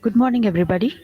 Good morning, everybody.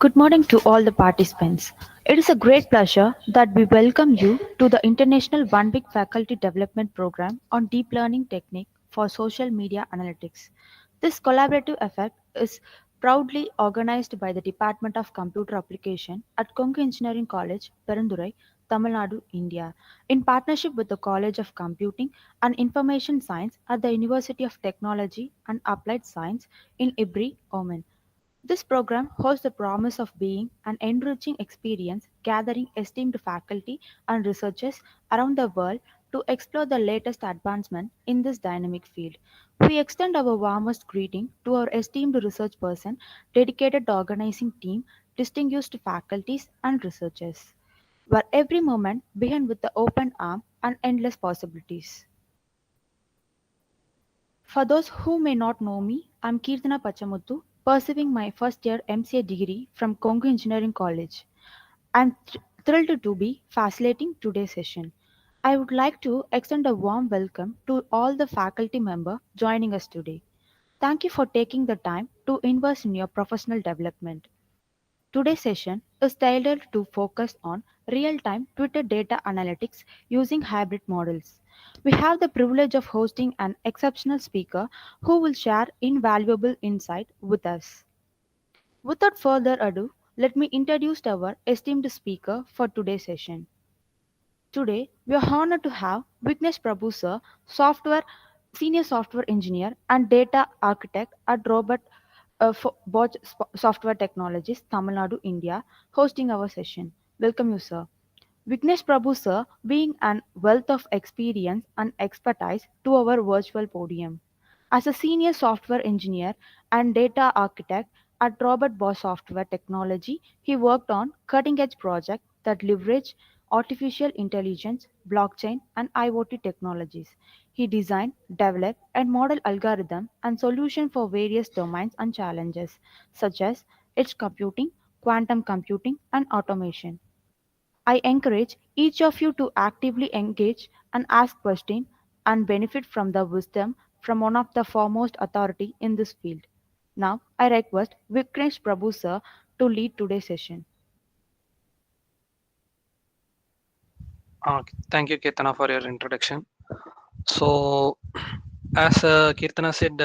Good morning to all the participants. It is a great pleasure that we welcome you to the International One Week Faculty Development Program on Deep Learning Technique for Social Media Analytics. This collaborative effort is proudly organized by the Department of Computer Application at Kongu Engineering College, Perandurai, Tamil Nadu, India, in partnership with the College of Computing and Information Science at the University of Technology and Applied Science in Ibri, Oman. This program holds the promise of being an enriching experience, gathering esteemed faculty and researchers around the world to explore the latest advancement in this dynamic field. We extend our warmest greeting to our esteemed research person, dedicated organizing team, distinguished faculties and researchers, where every moment begins with the open arm and endless possibilities. For those who may not know me, I'm Kirtana Pachamuthu, pursuing my first year MCA degree from Kongu Engineering College. I'm thrilled to be facilitating today's session. I would like to extend a warm welcome to all the faculty members joining us today. Thank you for taking the time to invest in your professional development. Today's session is tailored to focus on real time Twitter data analytics using hybrid models. We have the privilege of hosting an exceptional speaker who will share invaluable insight with us. Without further ado, let me introduce our esteemed speaker for today's session. Today, we are honored to have Vignesh Prabhu sir, software senior software engineer and data architect at Robert Bosch Software Technologies, Tamil Nadu, India, hosting our session. Welcome you, sir. Vignesh Prabhu sir, being an wealth of experience and expertise to our virtual podium. As a senior software engineer and data architect at Robert Bosch Software Technology, he worked on cutting-edge projects that leverage artificial intelligence, blockchain, and IoT technologies. He designed, developed, and modeled algorithms and solutions for various domains and challenges, such as edge computing, quantum computing, and automation. I encourage each of you to actively engage and ask questions and benefit from the wisdom from one of the foremost authority in this field. Now, I request Vikresh Prabhu sir to lead today's session. Thank you, Kirtana, for your introduction. So, as Kirtana said,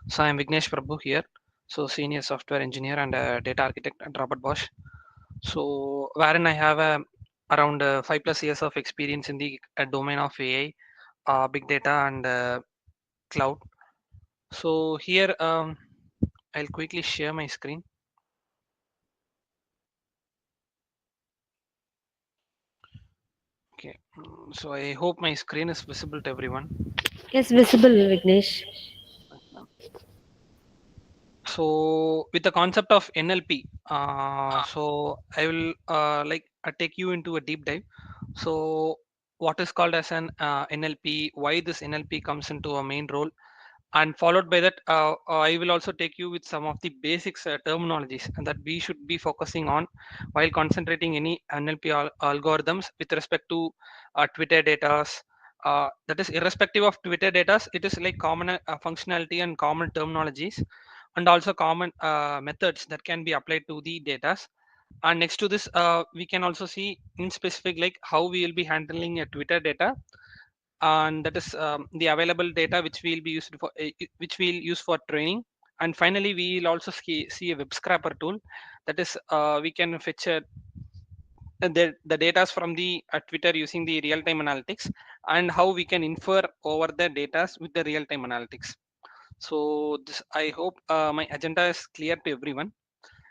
so I'm Vignesh Prabhu here. So, senior software engineer and data architect at Robert Bosch. So, wherein I have around 5+ years of experience in the domain of AI, big data, and cloud. So, here I'll quickly share my screen. Okay, so I hope my screen is visible to everyone. Yes, visible, Vignesh. So with the concept of NLP, so I will take you into a deep dive. So what is called as an NLP, why this NLP comes into a main role, and followed by that I will also take you with some of the basics terminologies and that we should be focusing on while concentrating any NLP algorithms with respect to Twitter data. That is irrespective of Twitter data, it is like common functionality and common terminologies and also common methods that can be applied to the data. And next to this we can also see in specific like how we will be handling a Twitter data, and that is the available data which we'll be used for which we'll use for training. And finally we will also see a web scraper tool, that is we can fetch the data from the Twitter using the real-time analytics, and how we can infer over the data with the real-time analytics. So this, I hope my agenda is clear to everyone,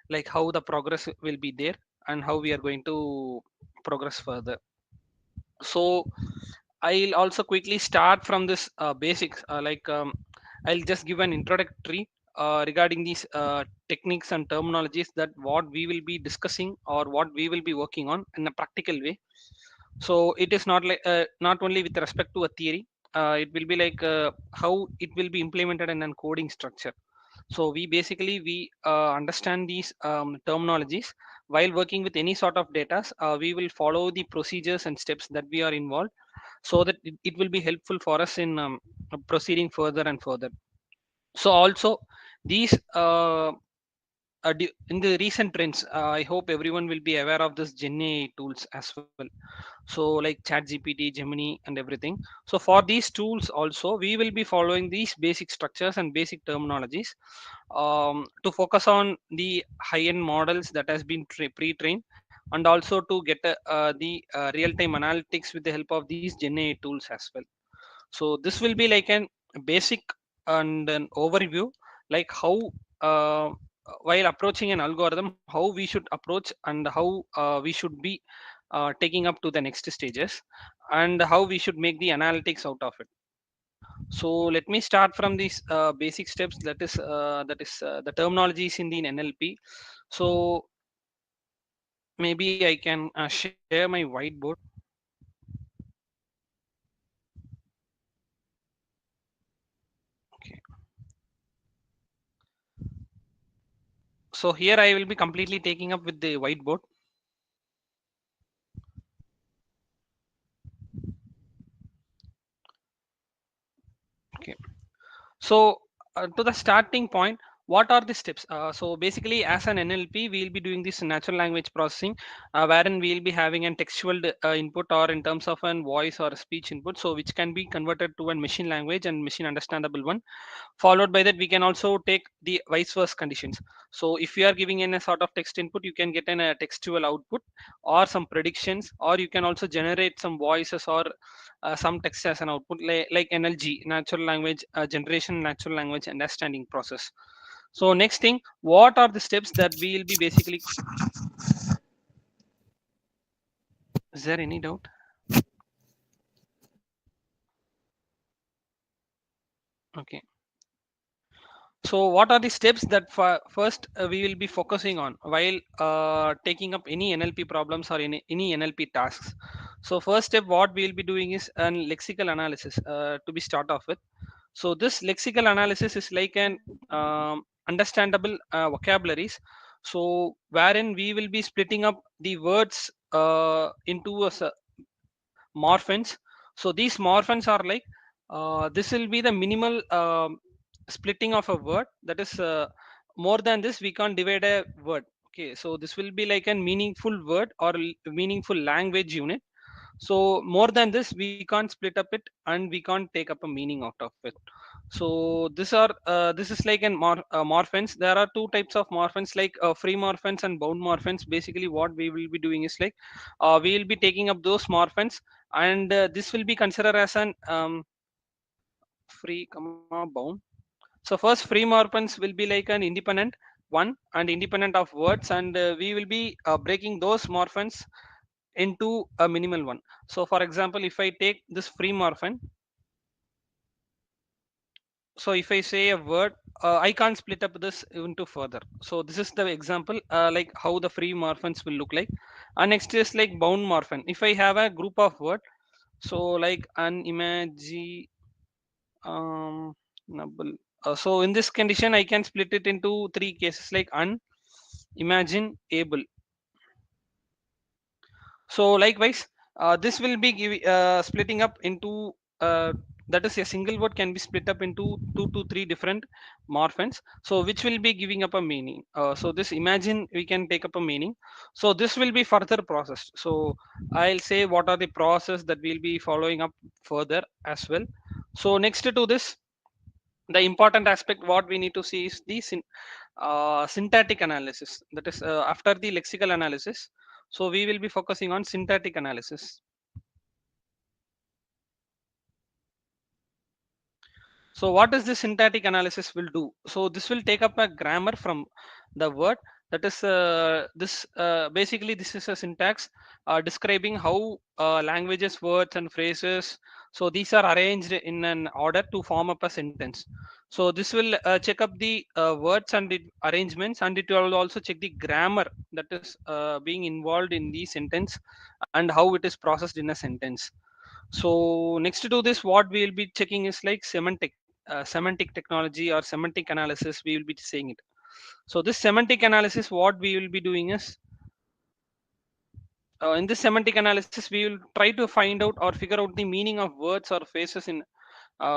like how the progress will be there and how we are going to progress further. So I'll also quickly start from this basics, I'll just give an introductory regarding these techniques and terminologies that what we will be discussing or what we will be working on in a practical way. So it is not like not only with respect to a theory, it will be like how it will be implemented in a coding structure. So we basically we understand these terminologies while working with any sort of data. We will follow the procedures and steps that we are involved, so that it will be helpful for us in proceeding further and further. So also these in the recent trends, I hope everyone will be aware of this Gen AI tools as well. So like Chat GPT, Gemini, and everything. So for these tools also, we will be following these basic structures and basic terminologies to focus on the high-end models that has been pre-trained, and also to get the real-time analytics with the help of these Gen AI tools as well. So this will be like an basic and an overview, like how uh, while approaching an algorithm, how we should approach and how we should be taking up to the next stages, and how we should make the analytics out of it. So let me start from these basic steps, that is the terminologies in the NLP. So maybe I can share my whiteboard. Okay. So here I will be completely taking up with the whiteboard. Okay. So to the starting point, what are the steps? So basically, as an NLP, we will be doing this natural language processing, wherein we will be having an textual input, or in terms of an voice or a speech input, so which can be converted to a machine language and machine understandable one. Followed by that, we can also take the vice versa conditions. So if you are giving in a sort of text input, you can get in a textual output or some predictions, or you can also generate some voices or some text as an output, like NLG, natural language generation, natural language understanding process. So next thing, what are the steps that we will be basically, is there any doubt? Okay. So what are the steps that first we will be focusing on while taking up any NLP problems or any NLP tasks? So first step, what we will be doing is an lexical analysis to be start off with. So this lexical analysis is like an understandable vocabularies. So wherein we will be splitting up the words into morphins. So these morphins are like this will be the minimal splitting of a word, that is more than this we can't divide a word. Okay, so this will be like a meaningful word or meaningful language unit. So more than this we can't split up it, and we can't take up a meaning out of it. So this is like an morphins. There are two types of morphins, like free morphins and bound morphins. Basically what we will be doing is like we will be taking up those morphins, and this will be considered as an free comma bound. So first, free morphins will be like an independent one and independent of words, and we will be breaking those morphins into a minimal one. So for example, if I take this free morphin, so if I say a word, I can't split up this into further. So this is the example, like how the free morphins will look like. And next is like bound morphin. If I have a group of word, so like unimagine, um nable. So in this condition I can split it into three cases, like un, imagine, able. So likewise, this will be splitting up into that is, a single word can be split up into two to three different morphins, so which will be giving up a meaning. So this imagine we can take up a meaning. So this will be further processed. So I'll say what are the process that we'll be following up further as well. So next to this, the important aspect what we need to see is the syntactic analysis, that is after the lexical analysis. So we will be focusing on syntactic analysis. So what does this syntactic analysis will do? So this will take up a grammar from the word, that is this basically this is a syntax describing how languages, words and phrases, so these are arranged in an order to form up a sentence. So this will check up the words and the arrangements, and it will also check the grammar that is being involved in the sentence, and how it is processed in a sentence. So next to this, what we will be checking is like semantic technology or semantic analysis. We will be saying it. So this semantic analysis, what we will be doing is in this semantic analysis, we will try to find out or figure out the meaning of words or phrases in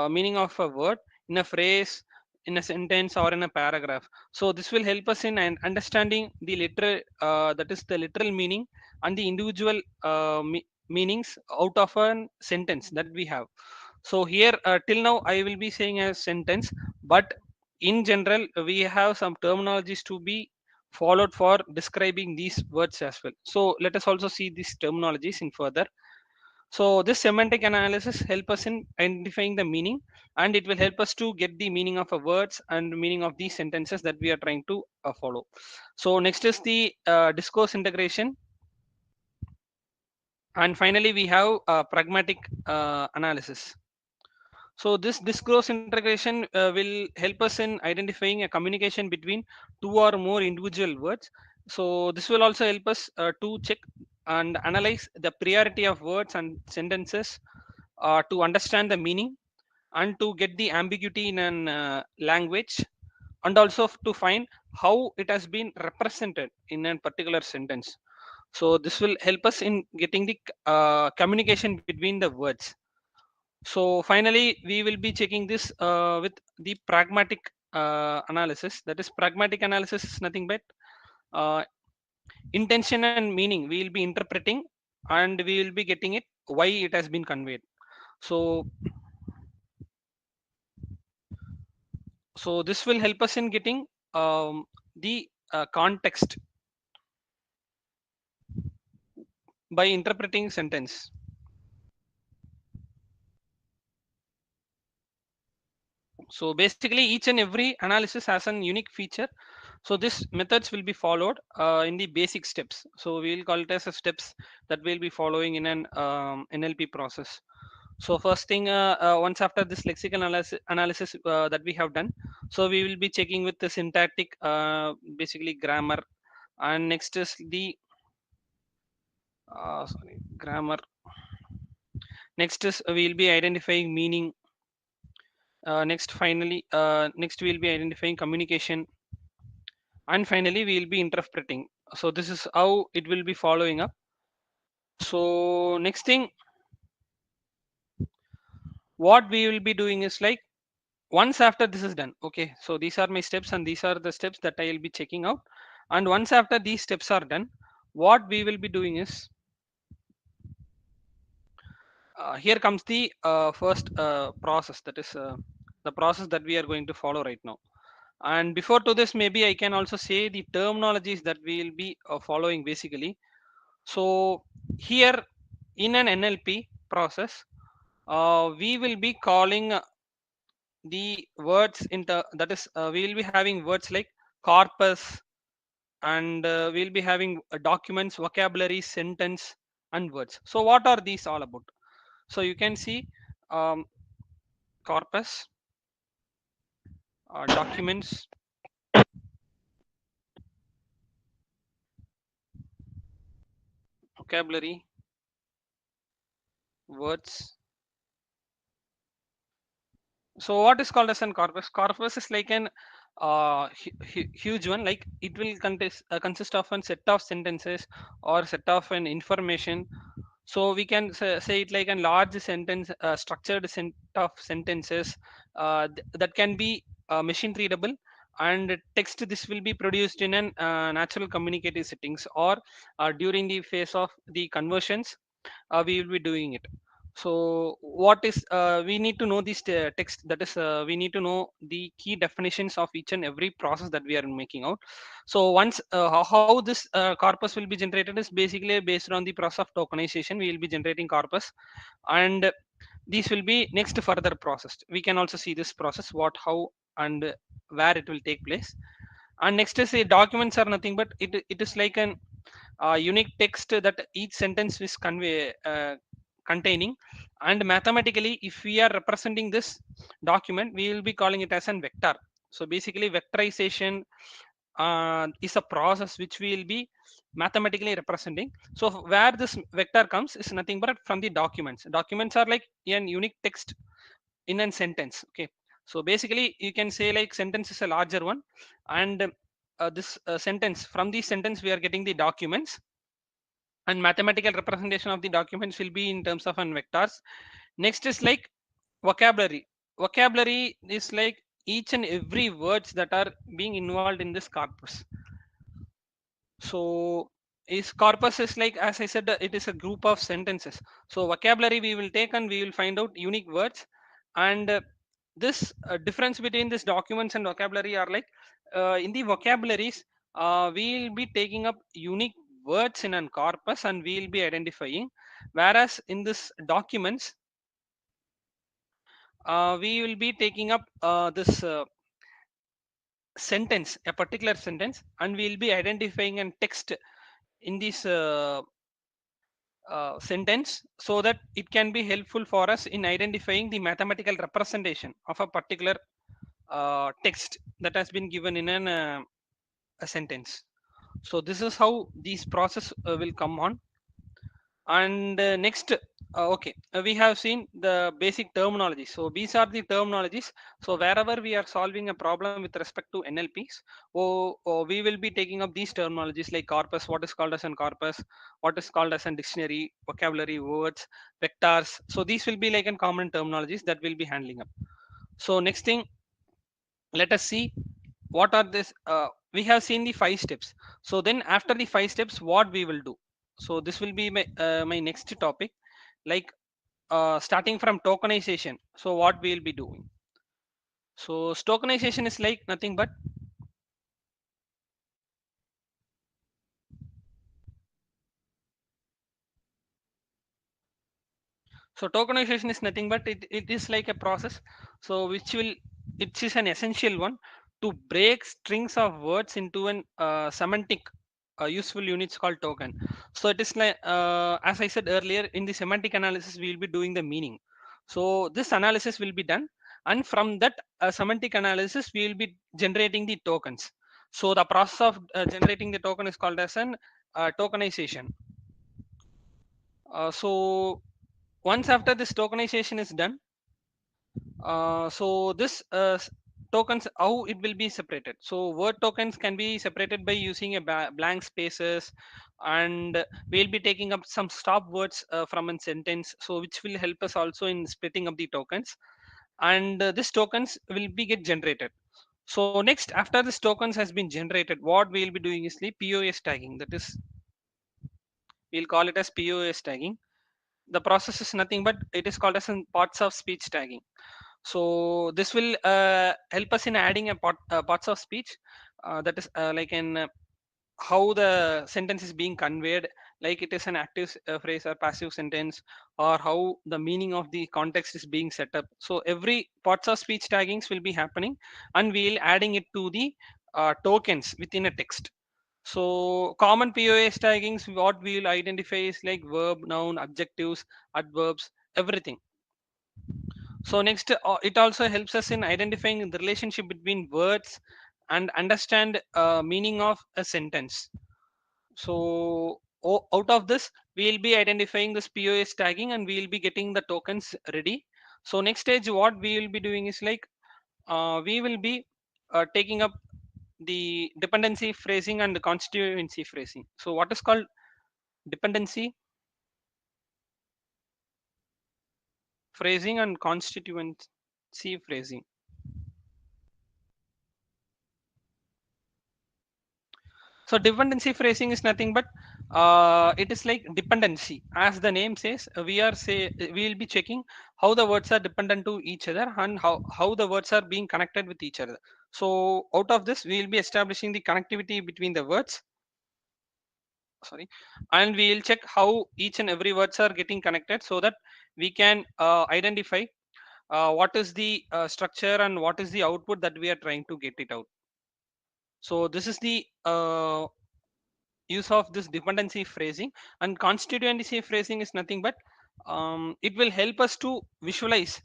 meaning of a word in a phrase, in a sentence or in a paragraph. So this will help us in understanding the literal, that is the literal meaning, and the individual meanings out of a sentence that we have. So here till now I will be saying a sentence, but in general we have some terminologies to be followed for describing these words as well. So let us also see these terminologies in further. So this semantic analysis help us in identifying the meaning, and it will help us to get the meaning of a words and meaning of these sentences that we are trying to follow. So next is the discourse integration, and finally we have pragmatic analysis. So this discourse integration will help us in identifying a communication between two or more individual words. So this will also help us to check and analyze the priority of words and sentences, to understand the meaning and to get the ambiguity in an language, and also to find how it has been represented in a particular sentence. So this will help us in getting the communication between the words. So finally, we will be checking this with the pragmatic analysis. That is, pragmatic analysis is nothing but uh, intention and meaning. We will be interpreting, and we will be getting it why it has been conveyed. So, so this will help us in getting the context by interpreting sentence. So basically each and every analysis has an unique feature. So this methods will be followed in the basic steps. So we will call it as a steps that we'll be following in an NLP process. So first thing, once after this lexical analysis that we have done, so we will be checking with the syntactic, basically grammar, and next is the grammar. Next is we will be identifying meaning. Next finally, next we will be identifying communication, and finally we will be interpreting. So this is how it will be following up. So next thing, what we will be doing is like, once after this is done, okay, so these are my steps and these are the steps that I will be checking out. And once after these steps are done, what we will be doing is, here comes the first process, that is the process that we are going to follow right now. And before to this, maybe I can also say the terminologies that we will be following basically. So here in an NLP process, we will be calling the words into, that is we will be having words like corpus, and we'll be having documents, vocabulary, sentence, and words. So what are these all about? So you can see, um, corpus, documents, vocabulary, words. So what is called as an corpus? Corpus is like an huge one. Like it will consist of a set of sentences or set of an information. So we can say it like a large sentence, structured set of sentences that can be machine readable, and text. This will be produced in an natural communicative settings, or during the phase of the conversions, we will be doing it. So what is, we need to know this text, that is we need to know the key definitions of each and every process that we are making out. So once how this corpus will be generated is basically based on the process of tokenization. We will be generating corpus, and these will be next further processed. We can also see this process, what, how, and where it will take place. And next is, documents are nothing but it is like an unique text that each sentence is containing. And mathematically, if we are representing this document, we will be calling it as an vector. So basically vectorization is a process which we will be mathematically representing. So where this vector comes is nothing but from the documents. Documents are like an unique text in a sentence, okay. So basically you can say like sentence is a larger one, and this sentence, from the sentence we are getting the documents, and mathematical representation of the documents will be in terms of an vectors. Next is like vocabulary. Vocabulary is like each and every words that are being involved in this corpus. So is corpus is like, as I said, it is a group of sentences. So vocabulary we will take and we will find out unique words. And this difference between these documents and vocabulary are like, in the vocabularies we will be taking up unique words in an corpus and we will be identifying, whereas in this documents we will be taking up this sentence, a particular sentence, and we will be identifying and text in this sentence, so that it can be helpful for us in identifying the mathematical representation of a particular text that has been given in a sentence. So this is how these process will come on. And next, okay, we have seen the basic terminology. So these are the terminologies. So wherever we are solving a problem with respect to NLPs, we will be taking up these terminologies like corpus, what is called as an corpus, what is called as a dictionary, vocabulary, words, vectors. So these will be like in common terminologies that will be handling up. So next thing, let us see what are this. We have seen the 5 steps. So then after the 5 steps, what we will do. So this will be my next topic, like starting from tokenization. So what we will be doing. So tokenization is like nothing but, so tokenization is nothing but it is like a process, so which will, it is an essential one to break strings of words into an semantic useful units called token. So it is like, as I said earlier, in the semantic analysis we will be doing the meaning. So this analysis will be done, and from that semantic analysis we will be generating the tokens. So the process of generating the token is called as an tokenization. So once after this tokenization is done, so this tokens, how it will be separated. So word tokens can be separated by using a blank spaces, and we'll be taking up some stop words from a sentence, so which will help us also in splitting up the tokens. And this tokens will be get generated. So next, after this tokens has been generated, what we'll be doing is the POS tagging. That is, we'll call it as POS tagging. The process is nothing but it is called as in parts of speech tagging. So this will help us in adding a parts of speech, that is like in how the sentence is being conveyed, like it is an active phrase or passive sentence, or how the meaning of the context is being set up. So every parts of speech taggings will be happening, and we'll adding it to the tokens within a text. So common POS taggings, what we'll identify is like verb, noun, adjectives, adverbs, everything. So next, it also helps us in identifying the relationship between words and understand meaning of a sentence. So out of this, we'll be identifying this POS tagging and we'll be getting the tokens ready. So next stage, what we will be doing is like, we will be taking up the dependency phrasing and the constituency phrasing. So what is called dependency phrasing and constituency phrasing. So dependency phrasing is nothing but it is like dependency. As the name says, we will be checking how the words are dependent to each other and how the words are being connected with each other. So out of this, we will be establishing the connectivity between the words. Sorry, and we will check how each and every words are getting connected, so that we can identify what is the structure and what is the output that we are trying to get it out. So this is the use of this dependency phrasing. And constituency phrasing is nothing but it will help us to visualize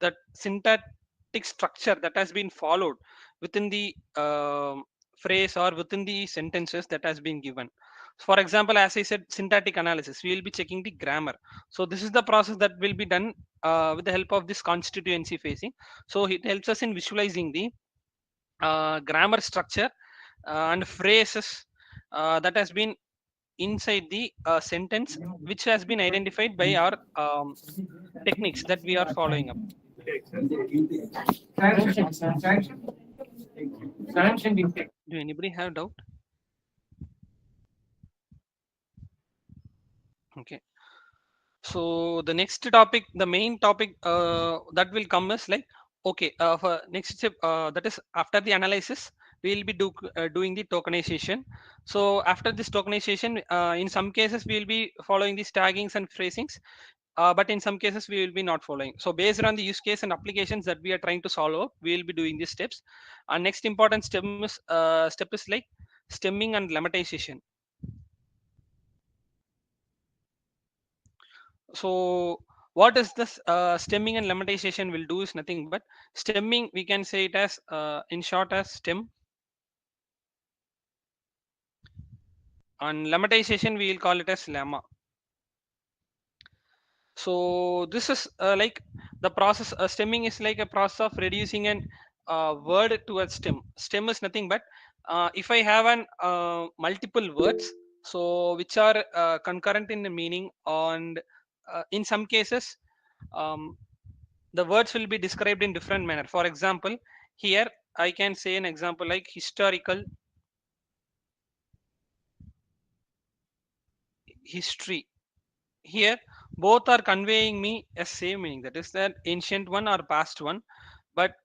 that syntactic structure that has been followed within the phrase or within the sentences that has been given. For example, as I said, syntactic analysis, we will be checking the grammar. So this is the process that will be done with the help of this constituency phrasing. So it helps us in visualizing the grammar structure and phrases that has been inside the sentence, which has been identified by our techniques that we are following up. Do anybody have doubt? Okay. So the next topic, the main topic that will come is like, okay, for next step, that is after the analysis, we will be doing the tokenization. So after this tokenization, in some cases we will be following these taggings and phrasings, but in some cases we will be not following. So based on the use case and applications that we are trying to solve out, we will be doing these steps. And next important step is like stemming and lemmatization. So what is this stemming and lemmatization will do is nothing but stemming. We can say it as in short as stem, and lemmatization we will call it as lemma. So this is like the process. Stemming is like a process of reducing an word to a stem. Stem is nothing but if I have an multiple words, so which are concurrent in the meaning, and in some cases um, the words will be described in different manner. For example, here I can say an example like historical, history. Here both are conveying me a same meaning, that is the ancient one or past one. But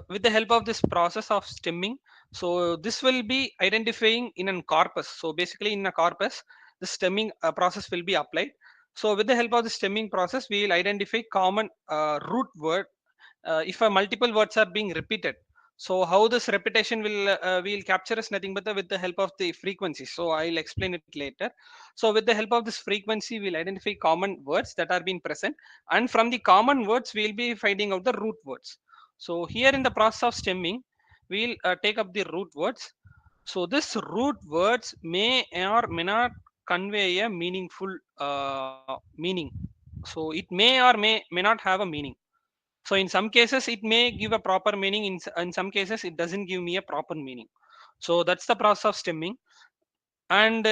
with the help of this process of stemming, so this will be identifying in a corpus. So basically in a corpus, the stemming process will be applied. So with the help of the stemming process, we will identify common root word if a multiple words are being repeated. So how this repetition will capture is nothing but with the help of the frequency. So I'll explain it later. So with the help of this frequency, we'll identify common words that are being present, and from the common words we'll be finding out the root words. So here in the process of stemming, we'll take up the root words. So this root words may or may not convey a meaningful meaning. So it may not have a meaning. So in some cases it may give a proper meaning, in some cases it doesn't give me a proper meaning. So that's the process of stemming. And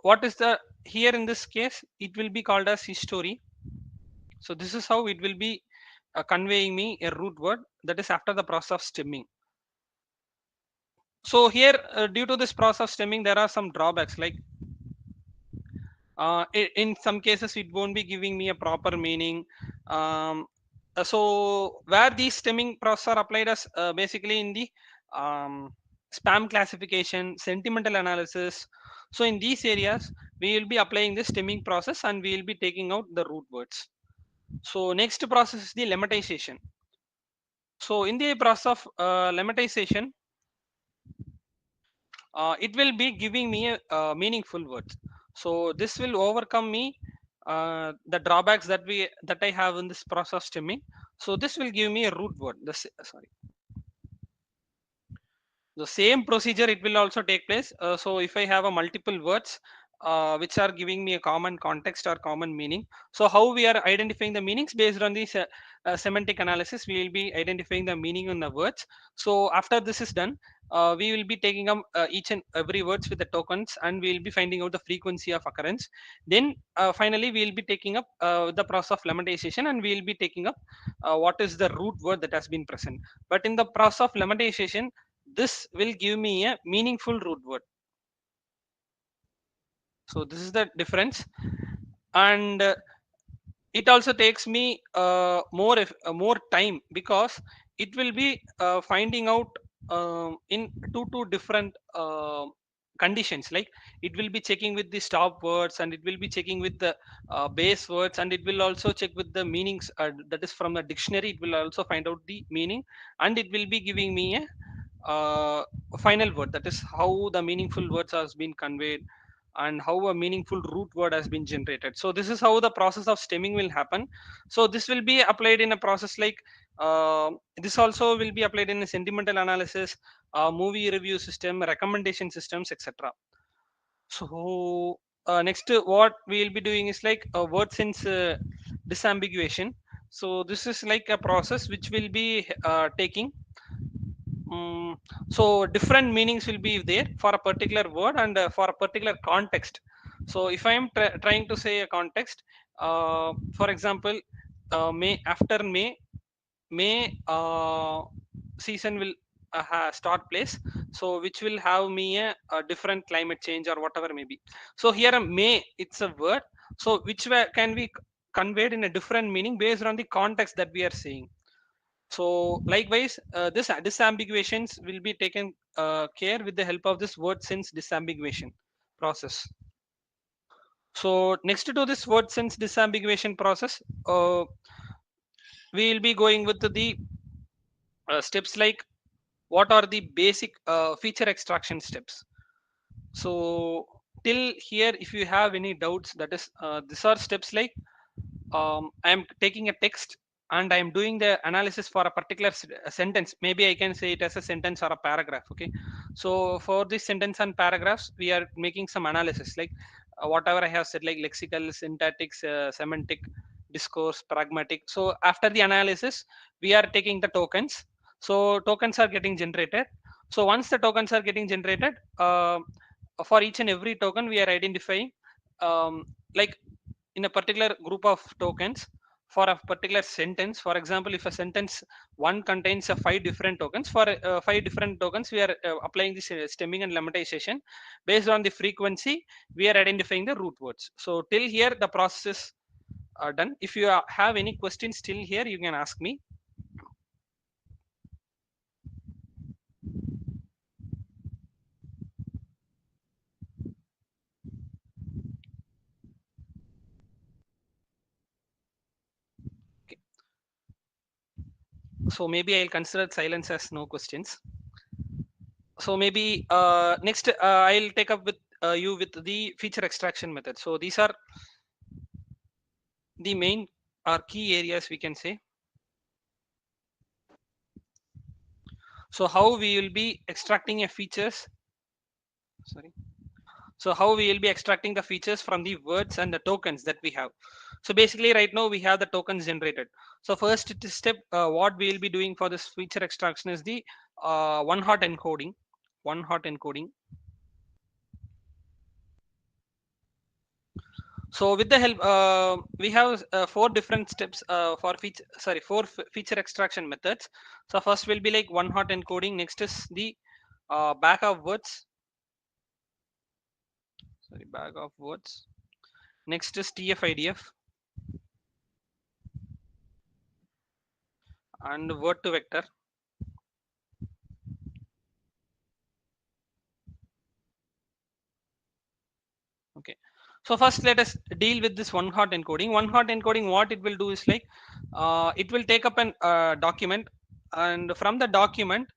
what is the here in this case, it will be called as history. So this is how it will be conveying me a root word, that is after the process of stemming. So here due to this process of stemming, there are some drawbacks like in some cases it won't be giving me a proper meaning. um, so where these stemming process are applied as basically in the um, spam classification, sentimental analysis. So in these areas we will be applying this stemming process and we will be taking out the root words. So next process is the lemmatization. So in the process of lemmatization, it will be giving me a meaningful words. So this will overcome me the drawbacks that I have in this process stemming. So this will give me a root word, sorry, the same procedure it will also take place. So if I have a multiple words which are giving me a common context or common meaning, so how we are identifying the meanings based on this semantic analysis, we will be identifying the meaning in the words. So after this is done, we will be taking up each and every words with the tokens, and we will be finding out the frequency of occurrence. Then finally we will be taking up the process of lemmatization, and we will be taking up what is the root word that has been present. But in the process of lemmatization, this will give me a meaningful root word. So this is the difference. And it also takes me more time, because it will be finding out in two different conditions. Like it will be checking with the stop words, and it will be checking with the base words, and it will also check with the meanings, that is from the dictionary it will also find out the meaning, and it will be giving me a final word, that is how the meaningful words has been conveyed, and how a meaningful root word has been generated. So this is how the process of stemming will happen. So this will be applied in a process like this also will be applied in a sentimental analysis, movie review system, recommendation systems, etc. So next what we will be doing is like a word sense disambiguation. So this is like a process which will be taking so different meanings will be there for a particular word and for a particular context. So if I am trying to say a context, for example, may, after may, May season will start place, so which will have me a different climate change or whatever maybe. So here May, it's a word, so which can be conveyed in a different meaning based on the context that we are seeing. So likewise, this disambiguations will be taken care with the help of this word sense disambiguation process. So next to this word sense disambiguation process, we will be going with the steps like what are the basic feature extraction steps. So till here, if you have any doubts, that is, these are steps like I am taking a text and I am doing the analysis for a particular sentence. Maybe I can say it as a sentence or a paragraph. Okay, so for this sentence and paragraphs, we are making some analysis like whatever I have said, like lexical, syntactics, semantic, discourse, pragmatic. So after the analysis, we are taking the tokens. So tokens are getting generated. So once the tokens are getting generated, for each and every token, we are identifying like in a particular group of tokens for a particular sentence. For example, if a sentence one contains a five different tokens, for five different tokens we are applying this stemming and lemmatization. Based on the frequency, we are identifying the root words. So till here the process is done. If you have any questions still here, you can ask me. Okay. So maybe I'll consider silence as no questions. So maybe next I'll take up with you with the feature extraction method. So these are the main or key areas we can say. So how we will be extracting a features, sorry, so how we will be extracting the features from the words and the tokens that we have. So basically right now we have the tokens generated. So first step, what we will be doing for this feature extraction is the one hot encoding. One hot encoding. So with the help, we have four different steps for feature, sorry, four feature extraction methods. So first will be like one hot encoding. Next is the back of words, sorry, back of words. Next is TF-IDF and word to vector. Okay. So first let us deal with this one hot encoding. One hot encoding, what it will do is like, it will take up an document, and from the document,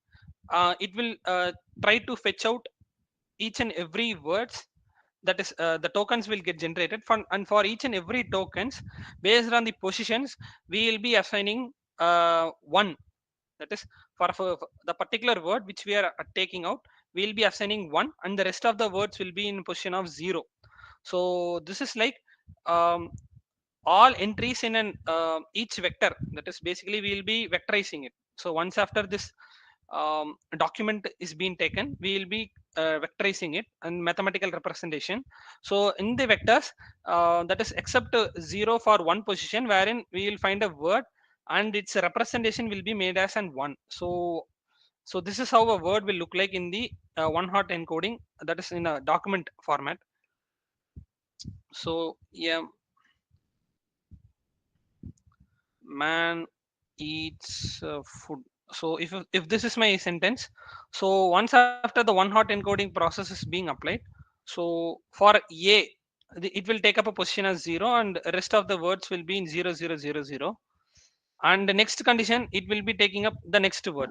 it will try to fetch out each and every words, that is the tokens will get generated from, and for each and every tokens, based on the positions, we will be assigning one. That is, for the particular word which we are taking out, we will be assigning one, and the rest of the words will be in position of zero. So this is like, um, all entries in an each vector, that is basically we will be vectorizing it. So once after this document is being taken, we will be vectorizing it and mathematical representation. So in the vectors, that is except zero for one position, wherein we will find a word and its representation will be made as an one. So this is how a word will look like in the one hot encoding, that is in a document format. So yeah, man eats food. So if this is my sentence, so once after the one hot encoding process is being applied, so for a, it will take up a position as 0, and rest of the words will be in 0000, and the next condition, it will be taking up the next word.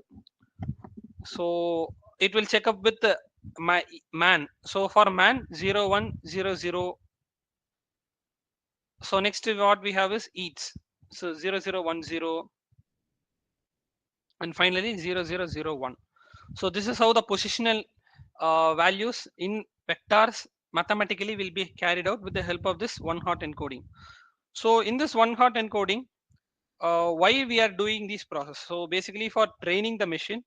So it will check up with my man. So for man, 0100. So next what we have is eats. So 0010, and finally 0001. So this is how the positional values in vectors mathematically will be carried out with the help of this one hot encoding. So in this one hot encoding, why we are doing this process? So basically for training the machine,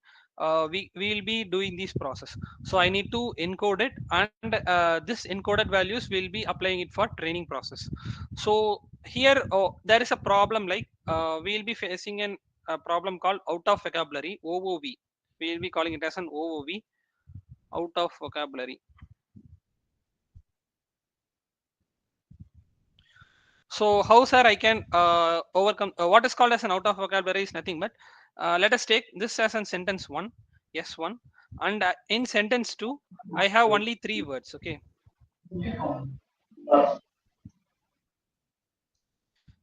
we will be doing this process. So I need to encode it, and this encoded values will be applying it for training process. So here, there is a problem, like we will be facing an a problem called out of vocabulary, OOV. We will be calling it as an OOV, out of vocabulary. So how, sir, I can overcome what is called as an out of vocabulary is nothing but let us take this as a sentence one, yes one, and in sentence two I have only three words. Okay,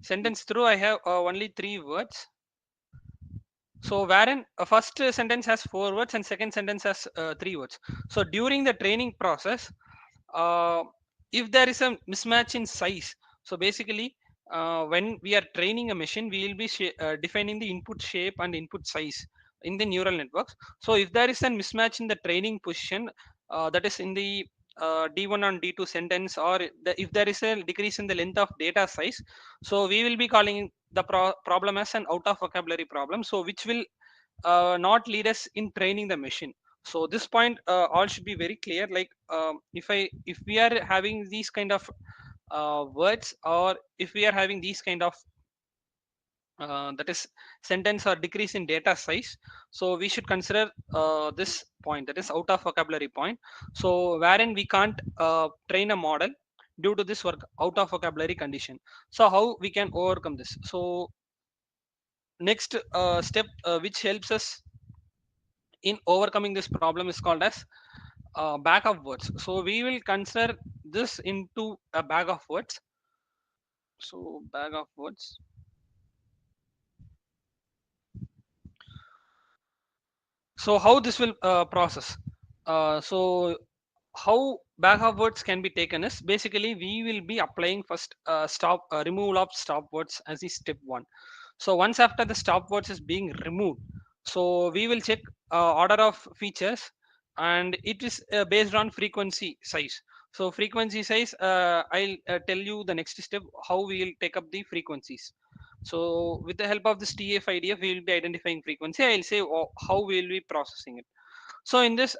sentence through I have only three words. So wherein a first sentence has four words and second sentence has three words. So during the training process, uh, if there is a mismatch in size, so basically when we are training a machine, we will be defining the input shape and input size in the neural networks. So if there is a mismatch in the training position, that is in the D1 and D2 sentence, or if there is a decrease in the length of data size, so we will be calling the problem as an out of vocabulary problem, so which will not lead us in training the machine. So this point all should be very clear, like if we are having these kind of words, or if we are having these kind of that is sentence or decrease in data size, so we should consider this point, that is out of vocabulary point, so wherein we can't train a model due to this work out of vocabulary condition. So how we can overcome this? So next step which helps us in overcoming this problem is called as bag of words. So we will consider this into a bag of words. So bag of words. So how this will process? So how bag of words can be taken is basically we will be applying first stop removal of stop words as the step one. So once after the stop words is being removed, so we will check order of features, and it is based on frequency size. So frequency size, I'll tell you the next step how we will take up the frequencies. So with the help of this TF-IDF, we will be identifying frequency. I'll say how we will be processing it. So in this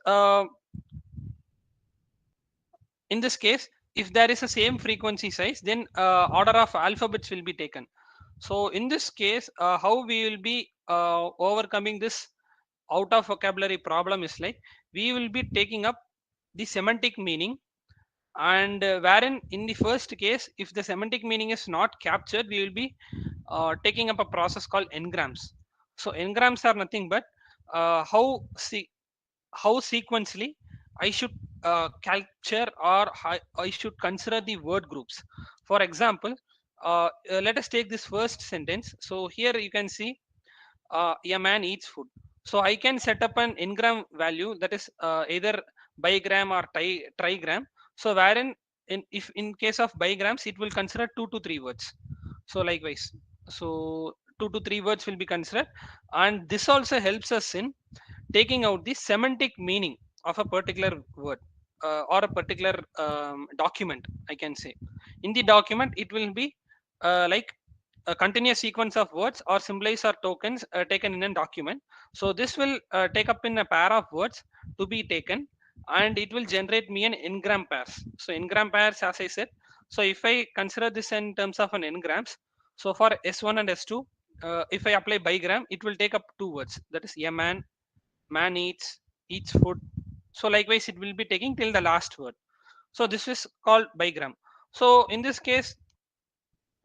case, if there is a same frequency size, then order of alphabets will be taken. So in this case, how we will be overcoming this out of vocabulary problem is like we will be taking up the semantic meaning, and wherein in the first case if the semantic meaning is not captured, we will be taking up a process called engrams. So engrams are nothing but how sequentially I should capture, or I should consider the word groups. For example, let us take this first sentence. So here you can see a man eats food. So I can set up an ngram value, that is either bigram or trigram. So wherein if in case of bigrams, it will consider 2 to 3 words. So likewise, so 2 to 3 words will be considered, and this also helps us in taking out the semantic meaning of a particular word or a particular document, I can say. In the document it will be like a continuous sequence of words or symbols or tokens taken in a document. So this will take up in a pair of words to be taken, and it will generate me an n-gram pairs. So n-gram pairs, as I said, so if I consider this in terms of an n-grams, so for s1 and s2, if I apply bigram, it will take up 2 words, that is a man eats food. So likewise it will be taking till the last word. So this is called bigram. So in this case,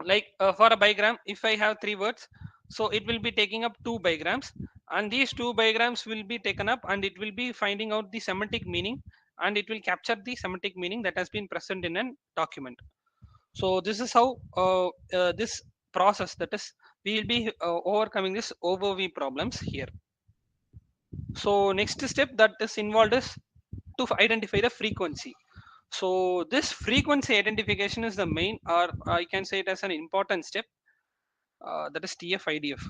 like for a bigram, if I have 3 words, so it will be taking up 2 bigrams, and these 2 bigrams will be taken up, and it will be finding out the semantic meaning, and it will capture the semantic meaning that has been present in a document. So this is how this process, that is we will be overcoming this overview problems here. So next step that is involved is to identify the frequency. So this frequency identification is the main, or I can say it as an important step, that is TF-IDF.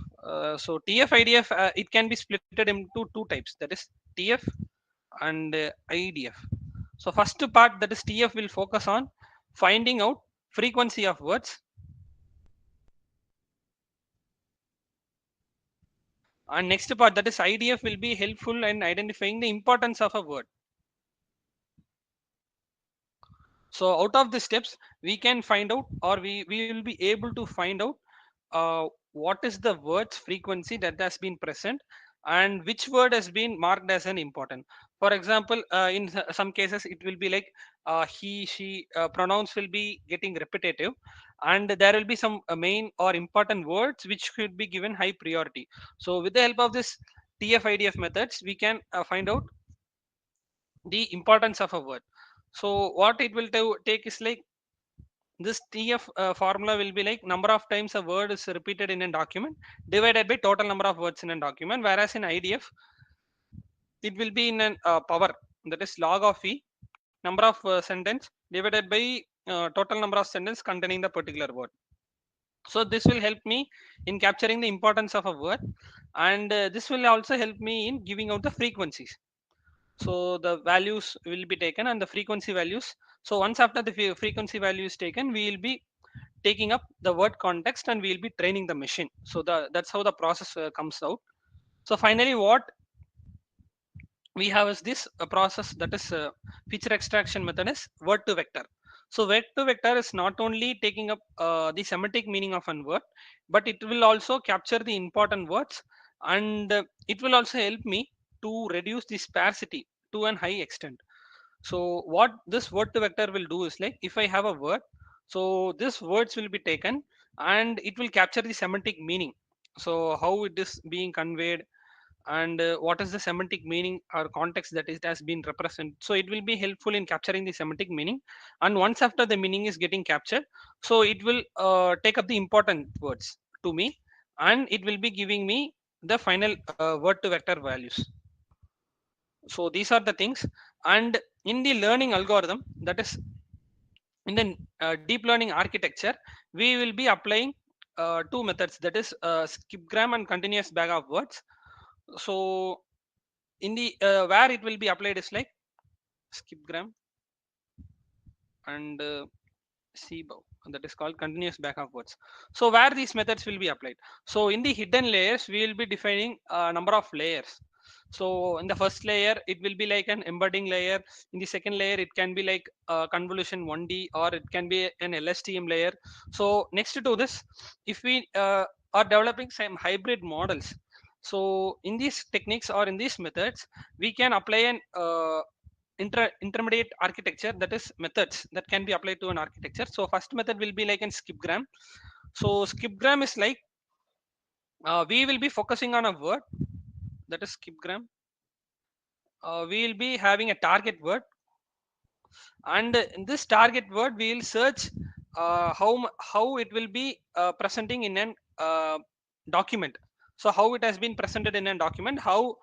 So TF-IDF, it can be split into two types, that is TF and IDF. So first part, that is TF, will focus on finding out frequency of words, and next part, that is IDF, will be helpful in identifying the importance of a word. So out of the steps we can find out, or we will be able to find out what is the word's frequency that has been present and which word has been marked as an important. For example, in some cases it will be like he she pronouns will be getting repetitive, and there will be some main or important words which should be given high priority. So with the help of this TF-IDF methods, we can find out the importance of a word. So what it will take is like this TF formula will be like number of times a word is repeated in a document divided by total number of words in a document, whereas in IDF it will be in an power, that is log of e number of sentence divided by total number of sentence containing the particular word. So this will help me in capturing the importance of a word, and this will also help me in giving out the frequencies. So the values will be taken and the frequency values. So once after the frequency value is taken, we will be taking up the word context and we will be training the machine. So that's how the process comes out. So finally what we have is this process, that is feature extraction method is word to vector. So word to vector is not only taking up the semantic meaning of a word, but it will also capture the important words, and it will also help me to reduce the sparsity to an high extent. So what this word to vector will do is like if I have a word, so this words will be taken and it will capture the semantic meaning. So how it is being conveyed, and what is the semantic meaning or context that it has been represented. So it will be helpful in capturing the semantic meaning, and once after the meaning is getting captured, so it will take up the important words to me, and it will be giving me the final word to vector values. So these are the things. And in the learning algorithm, that is in the deep learning architecture, we will be applying two methods, that is skipgram and continuous bag of words. So in the where it will be applied is like skipgram and cbow, that is called continuous back of words. So where these methods will be applied, so in the hidden layers we will be defining a number of layers. So in the first layer it will be like an embedding layer. In the second layer it can be like convolution 1D, or it can be an LSTM layer. So next to this, if we are developing some hybrid models, so in these techniques or in these methods we can apply an intermediate architecture, that is methods that can be applied to an architecture. So first method will be like an skipgram. So skipgram is like we will be focusing on a word, that is skipgram. We will be having a target word, and in this target word we will search how it will be presenting in an document. So how it has been presented in a document, how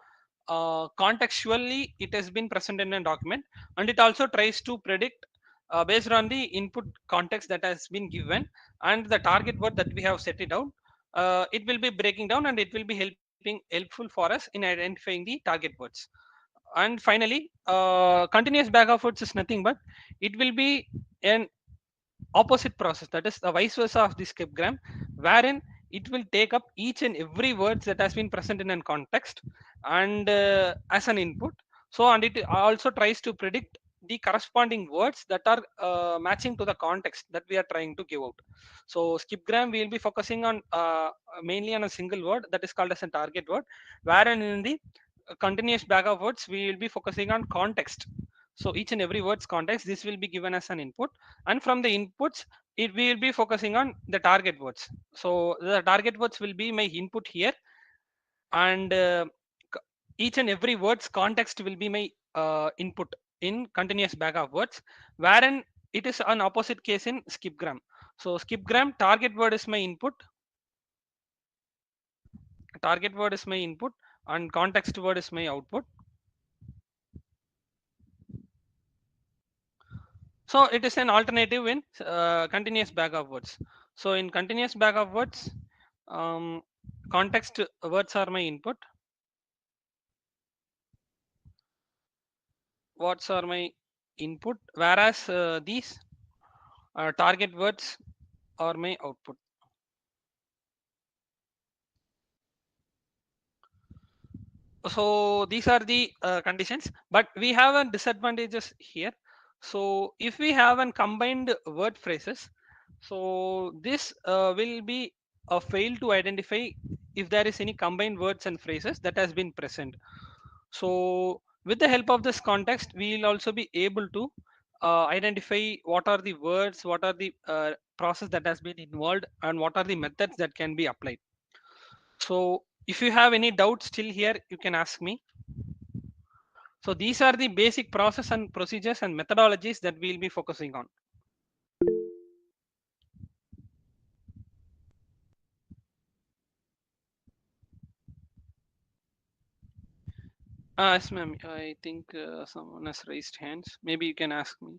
contextually it has been presented in a document, and it also tries to predict based on the input context that has been given and the target word that we have set it out. It will be breaking down and it will be helpful for us in identifying the target words. And finally continuous bag of words is nothing but it will be an opposite process, that is the vice versa of this skipgram, wherein it will take up each and every words that has been present in a context and as an input. So and it also tries to predict the corresponding words that are matching to the context that we are trying to give out. So skipgram we will be focusing on mainly on a single word that is called as a target word, wherein in the continuous bag of words we will be focusing on context. So each and every word's context, this will be given as an input, and from the inputs it we will be focusing on the target words. So the target words will be my input here, and each and every word's context will be my input in continuous bag of words, wherein it is an opposite case in skipgram. So skipgram target word is my input, target word is my input, and context word is my output. So it is an alternative in continuous bag of words. So in continuous bag of words, um, context words are my input, words are my input, whereas these target words are my output. So these are the conditions, but we have a disadvantages here. So if we have an combined word phrases, so this will be fail to identify if there is any combined words and phrases that has been present. So with the help of this context, we will also be able to identify what are the words, what are the process that has been involved, and what are the methods that can be applied. So if you have any doubts still here, you can ask me. So these are the basic process and procedures and methodologies that we'll be focusing on. Yes, ma'am. I think someone has raised hands. Maybe you can ask me.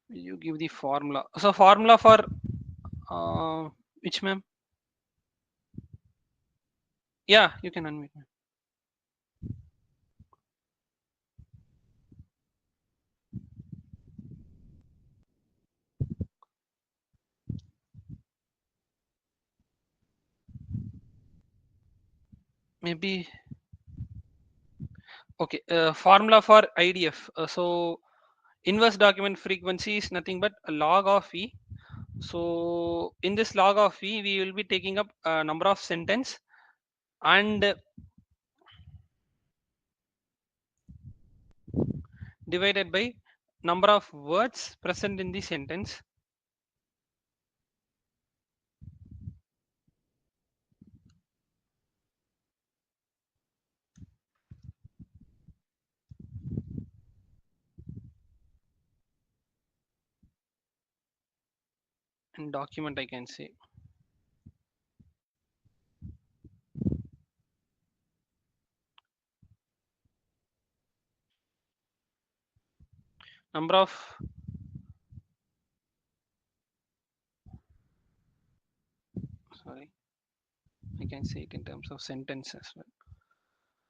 Will you give the formula? So formula for which, ma'am? Yeah, you can unmute me. Maybe okay. Formula for IDF. So inverse document frequency is nothing but a log of E. So in this log of E, we will be taking up a number of sentence and divided by number of words present in the sentence and document, I can say. Number of, sorry, I can say it in terms of sentence as well.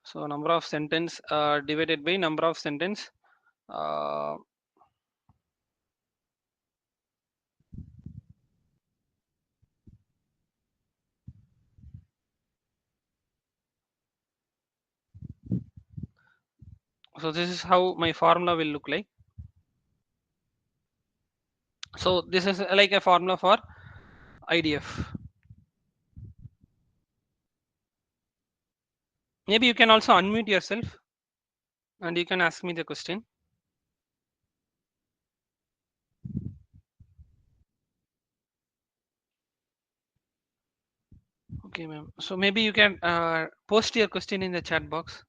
So number of sentence divided by number of sentence. Uh, so this is how my formula will look like. So this is like a formula for IDF. Maybe you can also unmute yourself and you can ask me the question. Okay, ma'am. So maybe you can post your question in the chat box.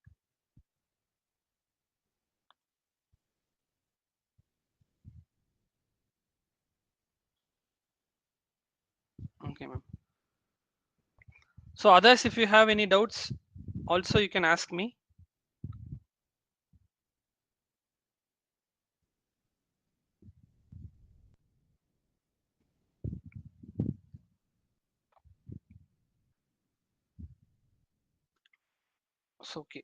Okay, ma'am. So others, if you have any doubts, also you can ask me. So okay.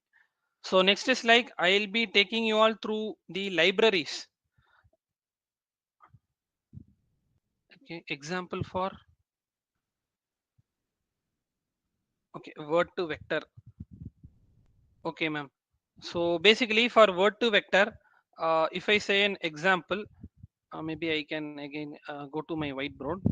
So next is like I'll be taking you all through the libraries. Okay, example for okay word to vector. Okay, ma'am. So basically for word to vector, if I say an example, maybe I can again go to my whiteboard.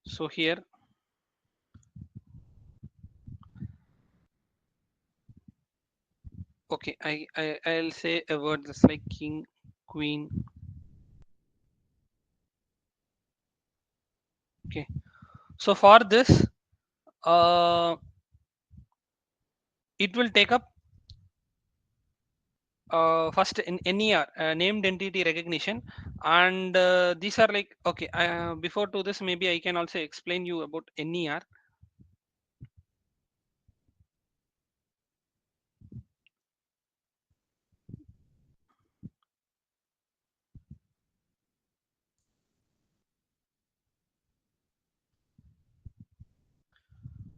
So here, okay, I'll say a word just like king, queen. Okay. So for this, uh, it will take up first in NER, named entity recognition, and these are like okay. Before to this, maybe I can also explain you about NER.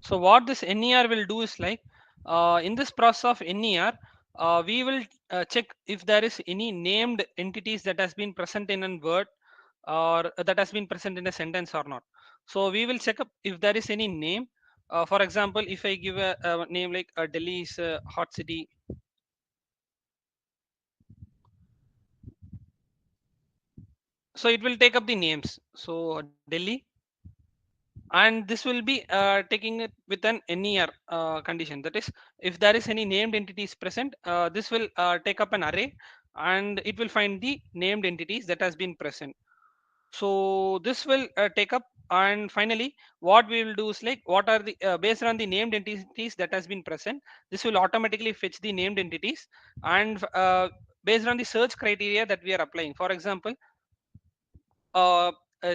So what this NER will do is like In this process of ner, we will check if there is any named entities that has been present in a word, or that has been present in a sentence or not. So we will check up if there is any name. For example, if I give a name like Delhi is a hot city, so it will take up the names. So Delhi, and this will be taking it with an ner condition. That is, if there is any named entities present, this will take up an array, and it will find the named entities that has been present. So this will take up, and finally what we will do is like, what are the based on the named entities that has been present, this will automatically fetch the named entities. And based on the search criteria that we are applying, for example, uh,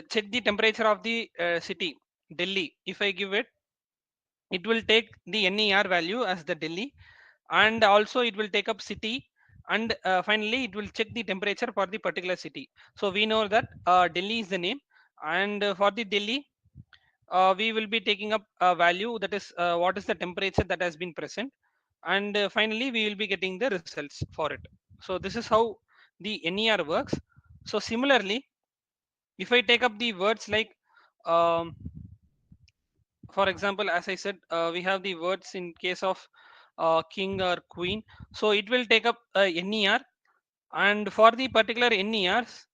check the temperature of the city Delhi. If I give it, it will take the ner value as the Delhi, and also it will take up city, and finally it will check the temperature for the particular city. So we know that Delhi is the name, and for the Delhi, we will be taking up a value, that is what is the temperature that has been present, and finally we will be getting the results for it. So this is how the ner works. So similarly, if I take up the words like, um, for example, as I said, we have the words in case of king or queen. So it will take up ner, and for the particular ners,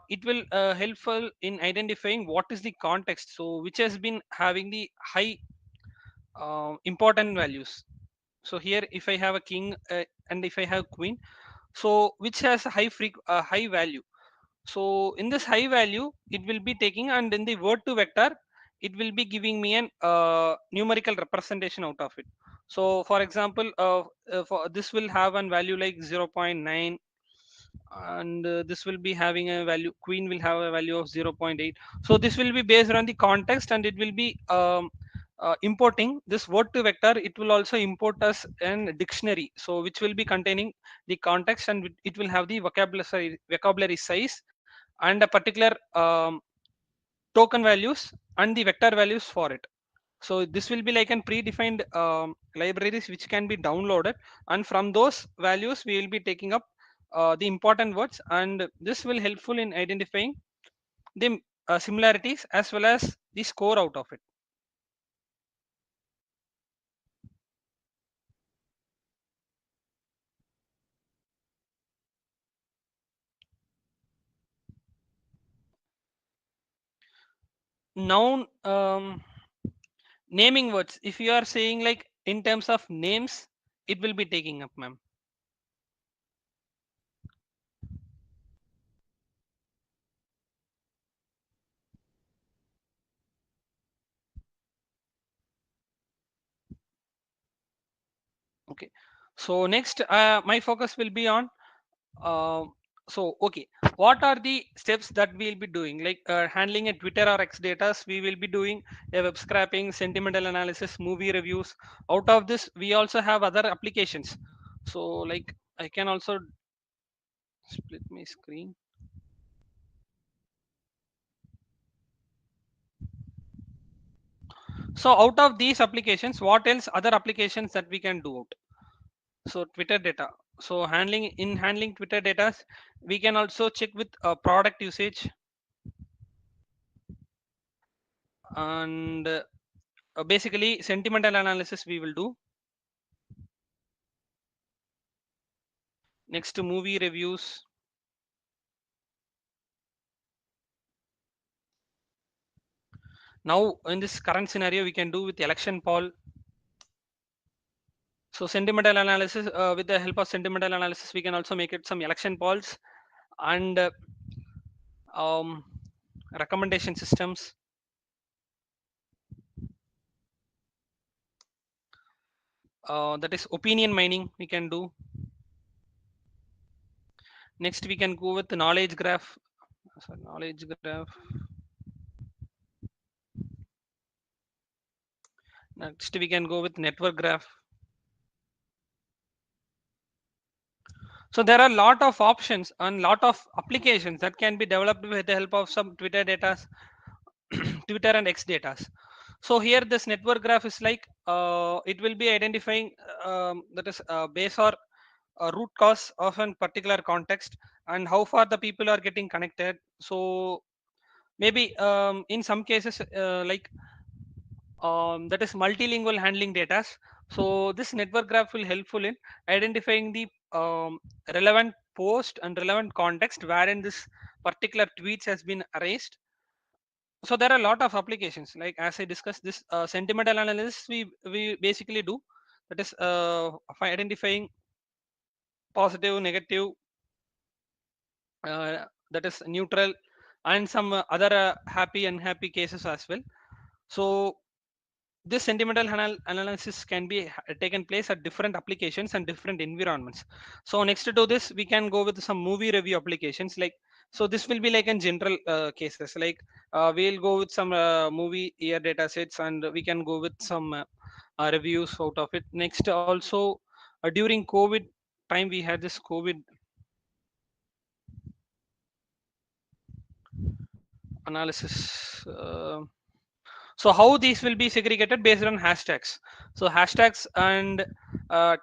it will helpful in identifying what is the context, so which has been having the high important values. So here if I have a king, and if I have queen, so which has a high value. So in this high value it will be taking, and in the word to vector it will be giving me an numerical representation out of it. So for example, for this will have a value like 0.9, and this will be having a value, queen will have a value of 0.8. So this will be based on the context, and it will be importing this word to vector. It will also import us an dictionary, so which will be containing the context, and it will have the vocabulary size, and a particular token values and the vector values for it. So this will be like an predefined libraries which can be downloaded, and from those values we will be taking up the important words, and this will helpful in identifying the similarities as well as the score out of it. Noun, naming words, if you are saying like in terms of names, it will be taking up, ma'am. Okay, so next my focus will be on, uh, so okay, what are the steps that we'll be doing, like handling a Twitter or X data. We will be doing a web scraping, sentimental analysis, movie reviews. Out of this we also have other applications. So like I can also split my screen. So out of these applications, what else other applications that we can do out? So Twitter data, so handling Twitter data, we can also check with product usage, and basically sentimental analysis we will do. Next to movie reviews. Now in this current scenario we can do with election poll. So sentimental analysis, with the help of sentimental analysis we can also make it some election polls, and um, recommendation systems. That is opinion mining we can do. Next we can go with the knowledge graph. Sorry, knowledge graph. Next we can go with network graph. So there are a lot of options and lot of applications that can be developed with the help of some Twitter data, Twitter and X data. So here this network graph is like it will be identifying that is base or root cause of a particular context and how far the people are getting connected. So maybe in some cases that is multilingual handling data. So this network graph will helpful in identifying the relevant post and relevant context wherein this particular tweets has been erased. So there are a lot of applications, like as I discussed this sentimental analysis we basically do, that is for identifying positive, negative, that is neutral, and some other happy unhappy cases as well. So this sentimental analysis can be taken place at different applications and different environments. So next to this we can go with some movie review applications, like so this will be like in general cases, like we'll go with some movie year data sets and we can go with some reviews out of it. Next also during COVID time we had this COVID analysis. So how these will be segregated based on hashtags. So hashtags and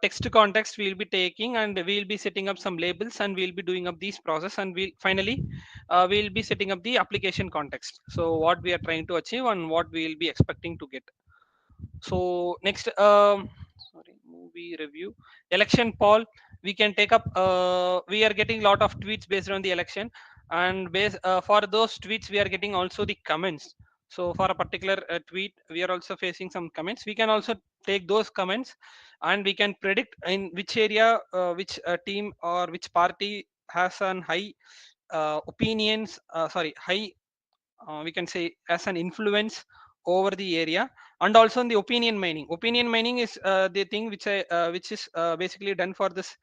text context we'll be taking, and we'll be setting up some labels, and we'll be doing up these process, and we'll finally we'll be setting up the application context, so what we are trying to achieve and what we'll be expecting to get. So next sorry, movie review, election poll. We can take up we are getting lot of tweets based on the election, and for those tweets we are getting also the comments. So for a particular tweet we are also facing some comments, we can also take those comments, and we can predict in which area which team or which party has an high opinions sorry high we can say as an influence over the area. And also in the opinion mining is the thing which is basically done for this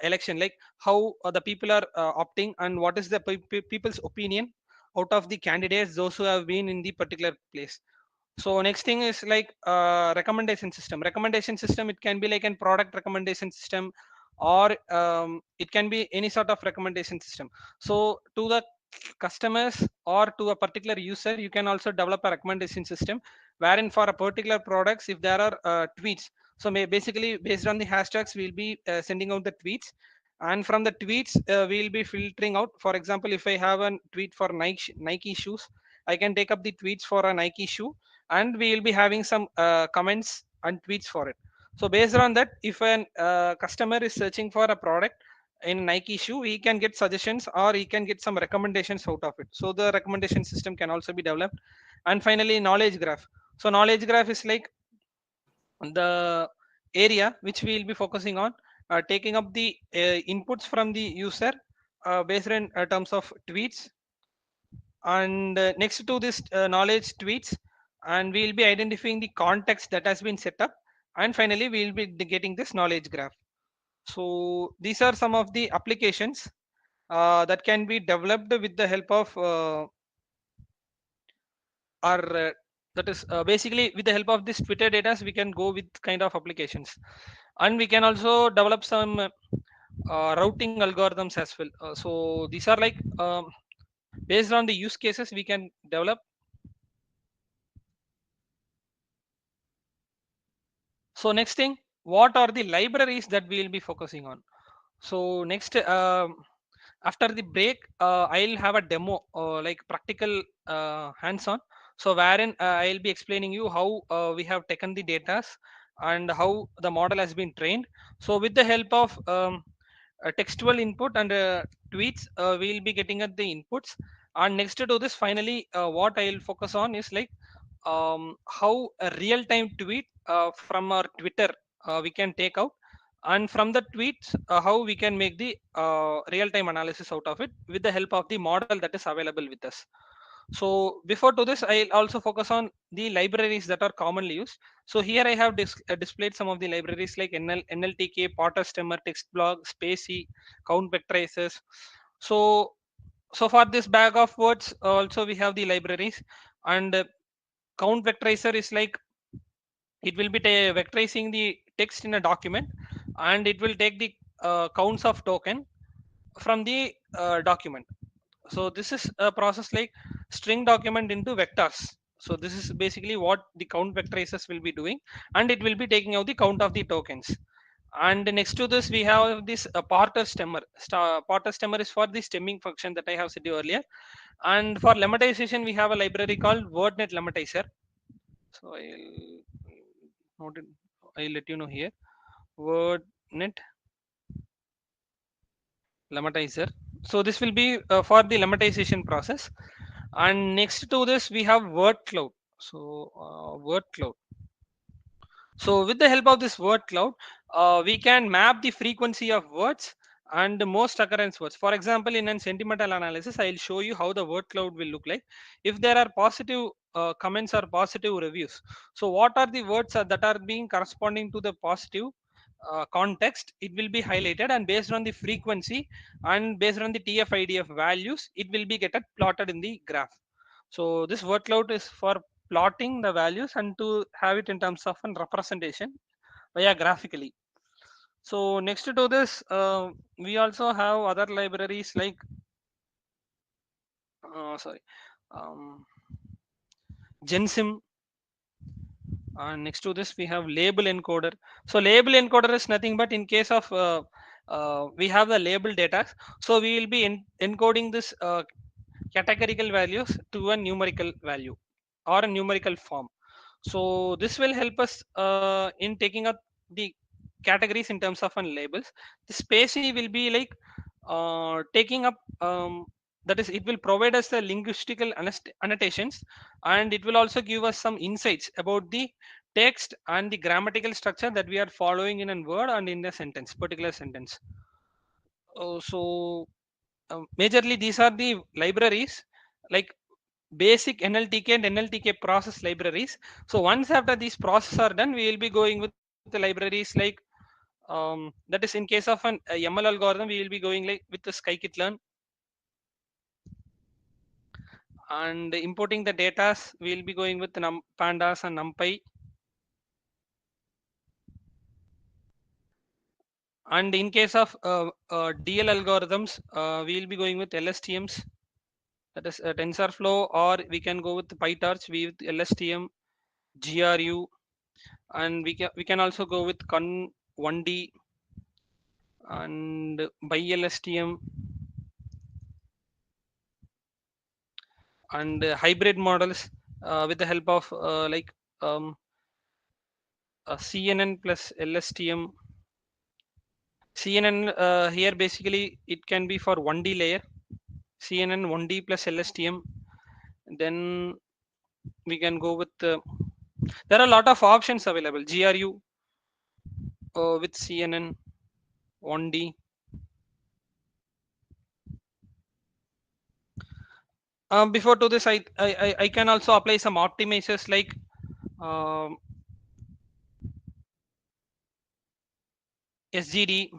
election, like how the people are opting and what is the people's opinion out of the candidates those who have been in the particular place. So next thing is like recommendation system. It can be like a product recommendation system, or it can be any sort of recommendation system. So to the customers or to a particular user you can also develop a recommendation system, wherein for a particular products if there are tweets, so basically based on the hashtags we'll be sending out the tweets, and from the tweets we'll be filtering out. For example, if I have a tweet for Nike shoes, I can take up the tweets for a Nike shoe, and we will be having some comments and tweets for it. So based on that, if an customer is searching for a product in Nike shoe, he can get suggestions or he can get some recommendations out of it. So the recommendation system can also be developed. And finally, knowledge graph. So knowledge graph is like the area which we will be focusing on, taking up the inputs from the user based in terms of tweets, and next to this knowledge tweets, and we will be identifying the context that has been set up, and finally we will be getting this knowledge graph. So these are some of the applications that can be developed with the help of our that is basically with the help of this Twitter data we can go with kind of applications, and we can also develop some routing algorithms as well. So these are like based on the use cases we can develop. So next thing, what are the libraries that we will be focusing on? So next, after the break, I'll have a demo, like practical hands-on. So wherein I'll be explaining you how we have taken the data and how the model has been trained. So with the help of textual input and tweets, we'll be getting at the inputs. And next to this, finally, what I'll focus on is like how a real-time tweet from our Twitter we can take out, and from the tweets how we can make the real-time analysis out of it with the help of the model that is available with us. So before to this, I'll also focus on the libraries that are commonly used. So here I have displayed some of the libraries like NLTK, Potter Stemmer, TextBlog, Spacey, Count Vectorizers. So so for this bag of words also we have the libraries, and count vectorizer is like it will be vectorizing the text in a document, and it will take the counts of token from the document. So this is a process like string document into vectors. So this is basically what the count vectorizers will be doing, and it will be taking out the count of the tokens. And next to this we have this Porter stemmer. Porter stemmer is for the stemming function that I have said earlier. And for lemmatization we have a library called wordnet lemmatizer. So note it, I'll let you know here. Wordnet lemmatizer. So this will be for the lemmatization process. And next to this we have word cloud. So word cloud. So with the help of this word cloud, we can map the frequency of words and the most occurrence words. For example, in a sentimental analysis, I'll show you how the word cloud will look like. If there are positive comments or positive reviews, so what are the words that are being corresponding to the positive context, it will be highlighted, and based on the frequency and based on the TF-IDF values, it will be get plotted in the graph. So this word cloud is for plotting the values and to have it in terms of a representation via graphically. So next to this, we also have other libraries like sorry, um, gensim. And next to this we have label encoder. So label encoder is nothing but in case of we have the label data, so we will be encoding this categorical values to a numerical value or a numerical form. So this will help us in taking up the categories in terms of labels. The spacey will be like taking up that is, it will provide us the linguistical annotations, and it will also give us some insights about the text and the grammatical structure that we are following in a word and in a sentence, particular sentence. So majorly these are the libraries like basic NLTK and NLTK process libraries. So once after these processes are done, we will be going with the libraries like that is, in case of an ML algorithm, we will be going like with the scikit-learn, and importing the data we will be going with pandas and numpy. And in case of DL algorithms, we will be going with LSTMs, that is TensorFlow, or we can go with PyTorch with LSTM, GRU, and we can also go with con 1D and by LSTM, and hybrid models with the help of like um, CNN plus LSTM. CNN here basically it can be for 1D layer, CNN 1D plus LSTM. Then we can go with there are a lot of options available. GRU with CNN 1D. Before to this, I can also apply some optimizers like um, SGD.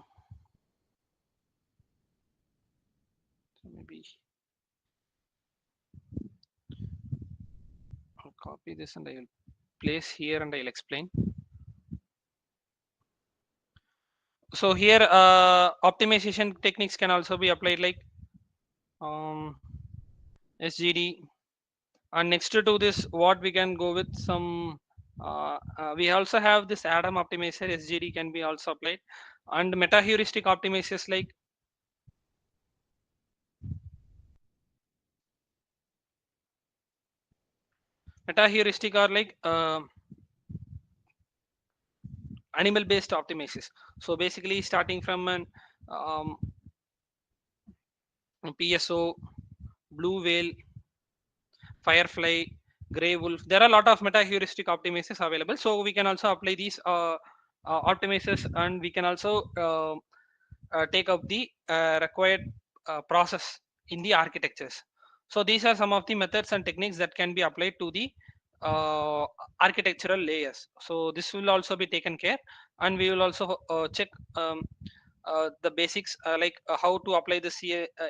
So maybe I'll copy this and I will place here and I'll explain. So here optimization techniques can also be applied like um, SGD. And next to this, what we can go with some we also have this Adam optimizer. SGD can be also applied, and meta heuristic optimizers like meta heuristic are like animal based optimizers. So basically starting from an um, PSO, blue whale, firefly, gray wolf. There are a lot of meta heuristic optimizers available, so we can also apply these optimizers, and we can also take up the required process in the architectures. So these are some of the methods and techniques that can be applied to the uh, architectural layers. So this will also be taken care, and we will also check the basics like how to apply the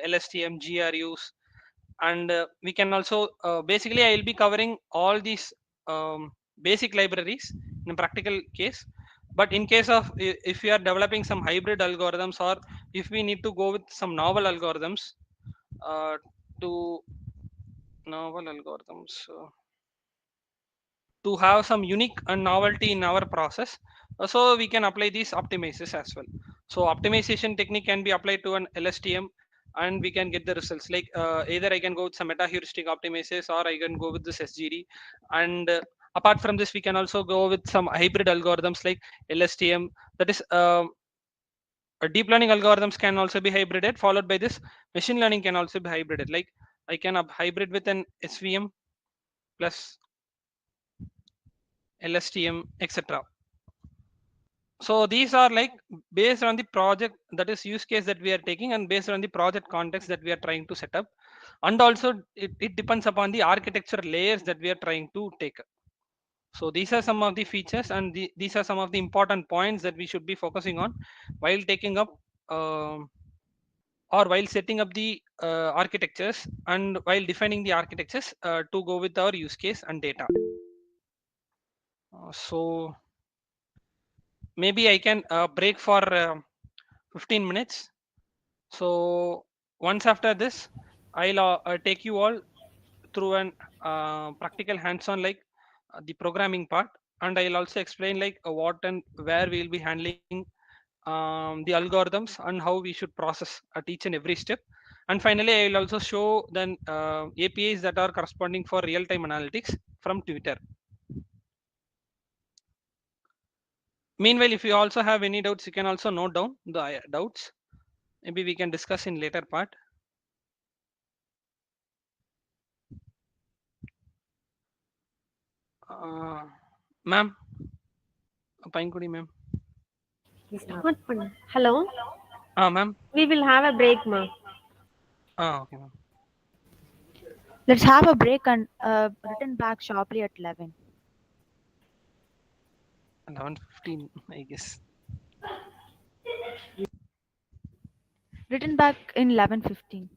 LSTM, GRUs, and we can also basically I will be covering all these basic libraries in a practical case. But in case of if we are developing some hybrid algorithms, or if we need to go with some novel algorithms to novel algorithms to have some unique and novelty in our process. So we can apply these optimizers as well. So optimization technique can be applied to an LSTM, and we can get the results like either I can go with some meta heuristic optimizers, or I can go with this SGD. And apart from this, we can also go with some hybrid algorithms like LSTM. That is deep learning algorithms can also be hybrided, followed by this machine learning can also be hybrided. Like I can hybrid with an SVM plus LSTM, etc. So these are like based on the project, that is use case that we are taking, and based on the project context that we are trying to set up. And also it depends upon the architecture layers that we are trying to take. So these are some of the features, and these are some of the important points that we should be focusing on while taking up or while setting up the architectures, and while defining the architectures to go with our use case and data. So maybe I can break for 15 minutes. So once after this, I'll take you all through an practical hands-on, like the programming part, and I'll also explain like what and where we will be handling the algorithms and how we should process at each and every step. And finally, I will also show then APIs that are corresponding for real-time analytics from Twitter. Meanwhile, if you also have any doubts, you can also note down the doubts. Maybe we can discuss in later part. Uh, ma'am, Painkudi ma'am. Start பண்ணு. Hello. Ma'am. We will have a break, ma. Okay, ma'am. Let's have a break and return back sharply at 11. 11:15, I guess. Return back in 11:15.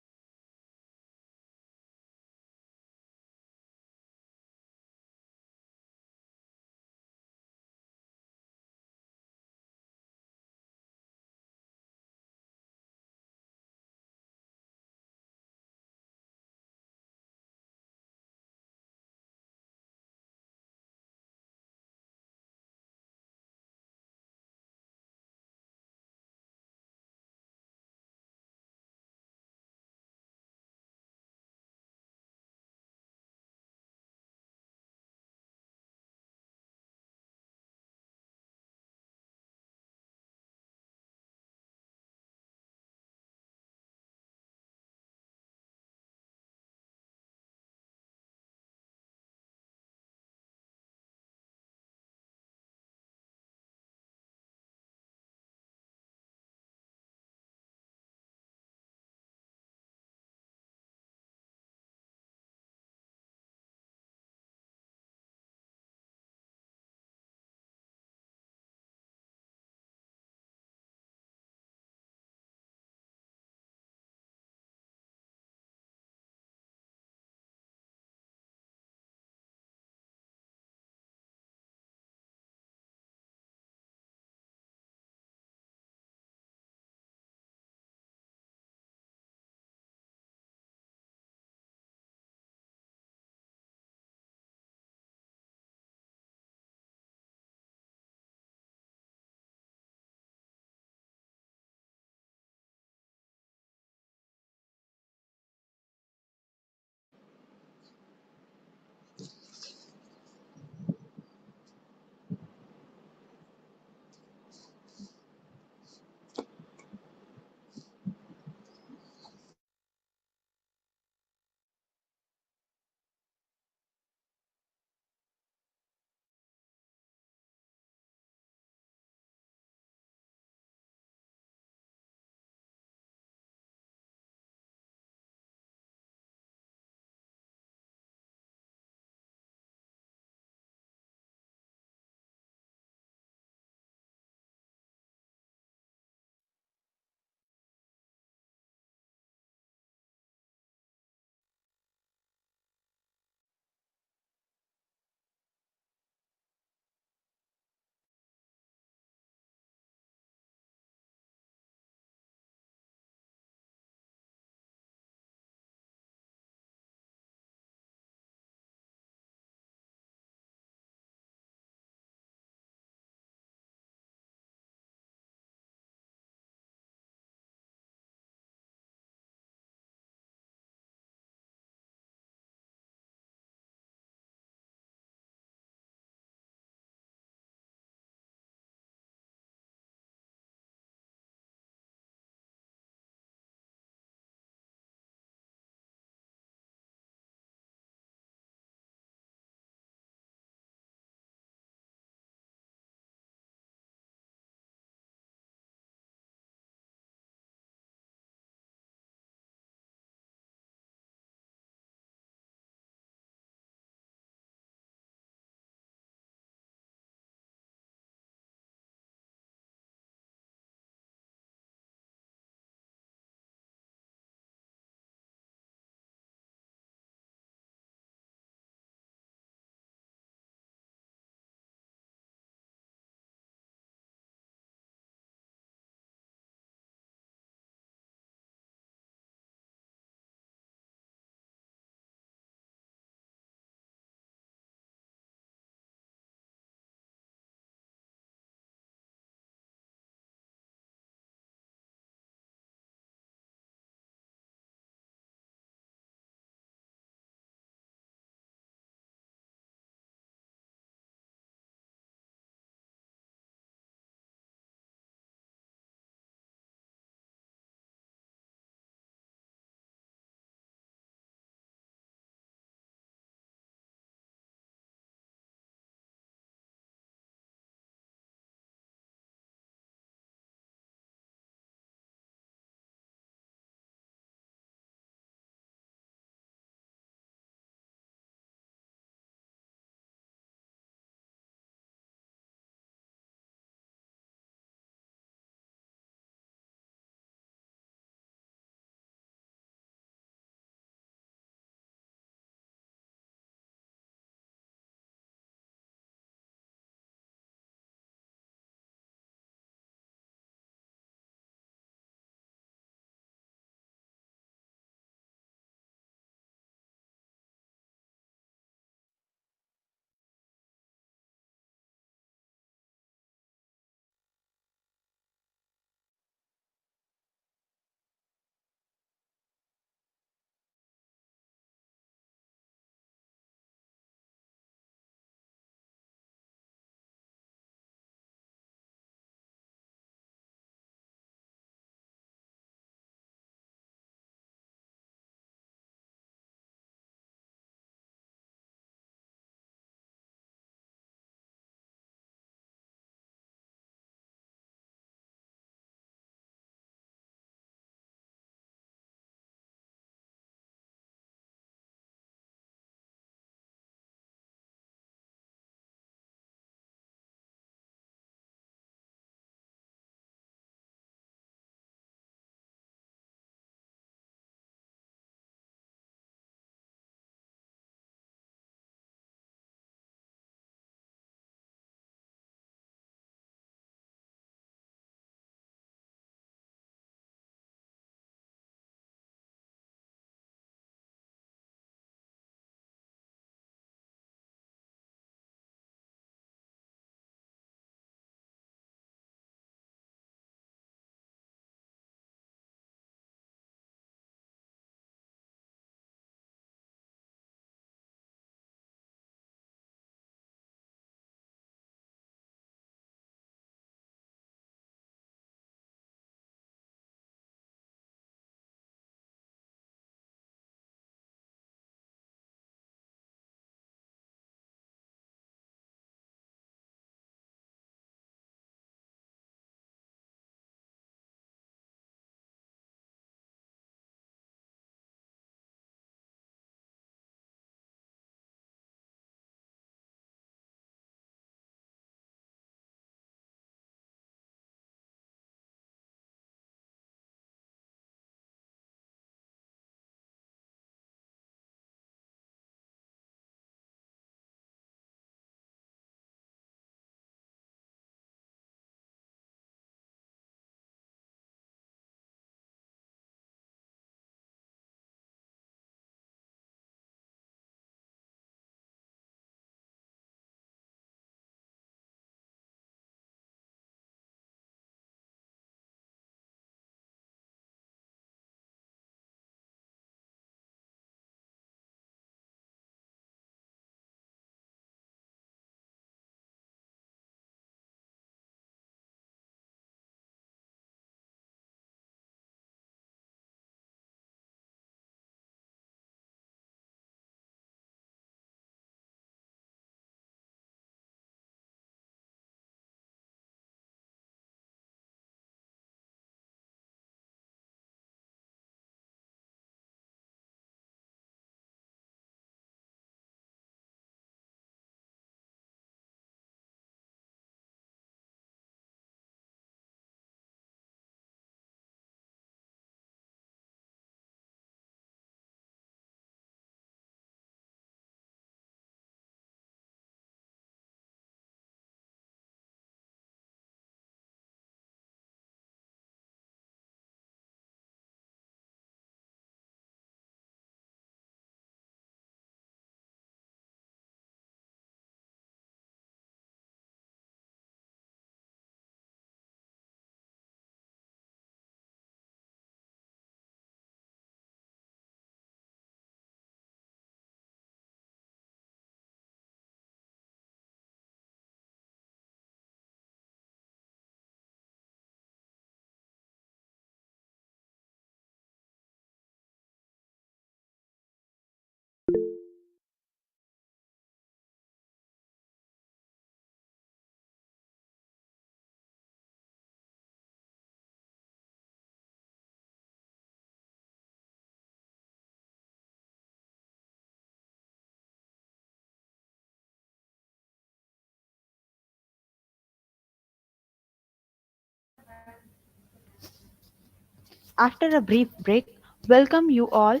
After a brief break, welcome you all.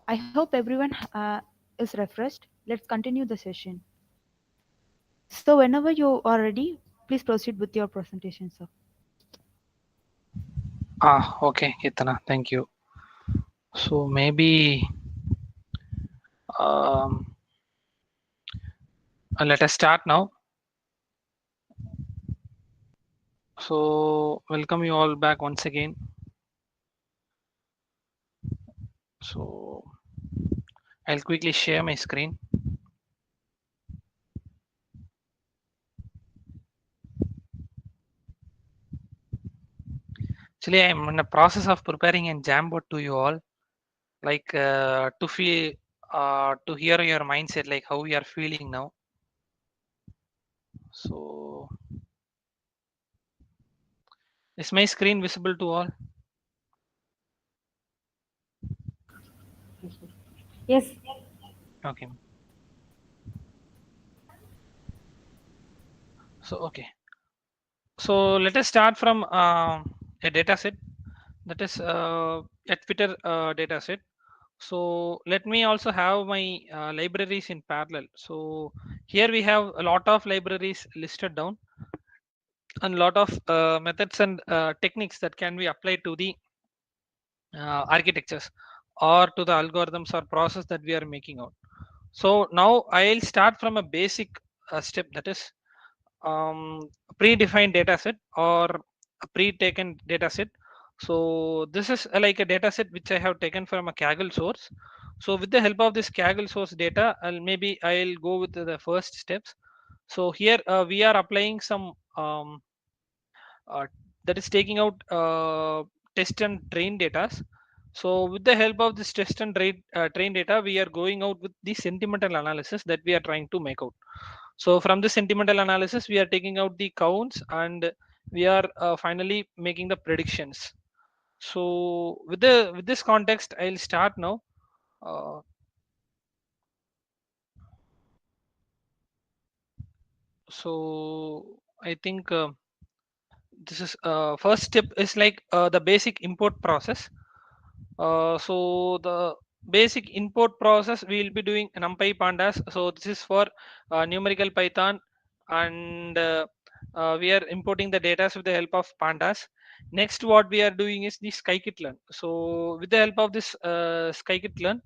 I hope everyone is refreshed. Let's continue the session. So, whenever you are ready, please proceed with your presentation, sir. Okay, Kitana, thank you. So maybe um, let us start now. So welcome you all back once again. So I'll quickly share my screen. Actually, I'm in the process of preparing a Jamboard to you all, like to feel, to hear your mindset, like how you are feeling now. So is my screen visible to all? Yes. Okay. So okay. So let us start from a data set, that is a Twitter data set. So let me also have my libraries in parallel. So here we have a lot of libraries listed down, and lot of methods and techniques that can be applied to the architectures or to the algorithms or process that we are making out. So now I'll start from a basic step, that is predefined data set or a pre-taken data set. So this is like a data set which I have taken from a Kaggle source. So with the help of this Kaggle source data, I'll go with the first steps. So here we are applying some uh, that is taking out test and train data. So with the help of this test and train data, we are going out with the sentimental analysis that we are trying to make out. So from the sentimental analysis, we are taking out the counts, and we are finally making the predictions. So with this context, I'll start now. Uh, so I think this is first step is like the basic import process. So the basic import process we will be doing numpy pandas. So this is for numerical Python, and we are importing the data with the help of pandas. Next, what we are doing is the scikit-learn. So with the help of this scikit-learn,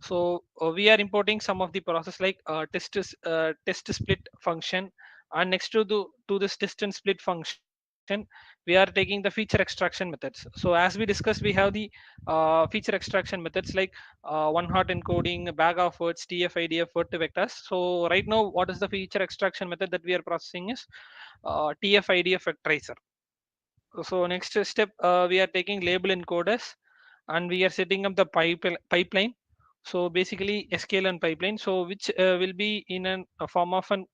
so we are importing some of the process like test split function, and next to this test and split function, we are taking the feature extraction methods. So as we discussed, we have the feature extraction methods like one hot encoding, bag of words, tf idf, word to vectors. So right now, what is the feature extraction method that we are processing is tf idf vectorizer. So next step, we are taking label encoders, and we are setting up the pipeline. So basically sklearn pipeline, so which will be in a form of an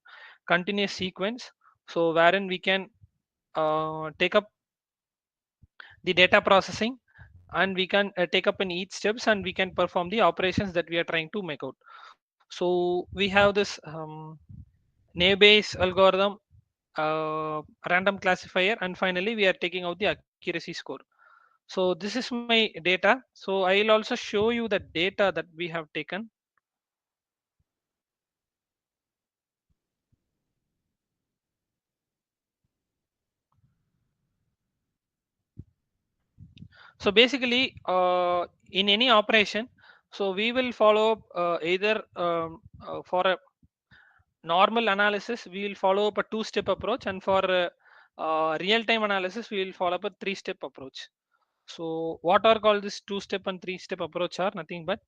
continuous sequence, so wherein we can take up the data processing, and we can take up in each steps, and we can perform the operations that we are trying to make out. So we have this naive Bayes algorithm, random classifier, and finally we are taking out the accuracy score. So this is my data. So I'll also show you the data that we have taken. So basically in any operation, so we will follow up either for a normal analysis we will follow up a two-step approach, and for real-time analysis we will follow up a three-step approach. So what are called this two-step and three-step approach are nothing but,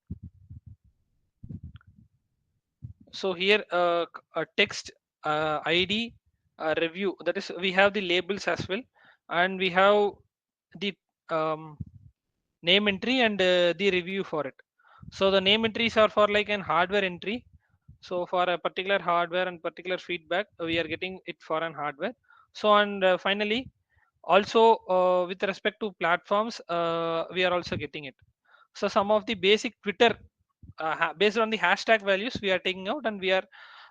so here a text id review, that is we have the labels as well, and we have the um, name entry and the review for it. So the name entries are for like an hardware entry. So for a particular hardware and particular feedback, we are getting it for an hardware. So and finally, also with respect to platforms, we are also getting it. So some of the basic Twitter, based on the hashtag values, we are taking out, and we are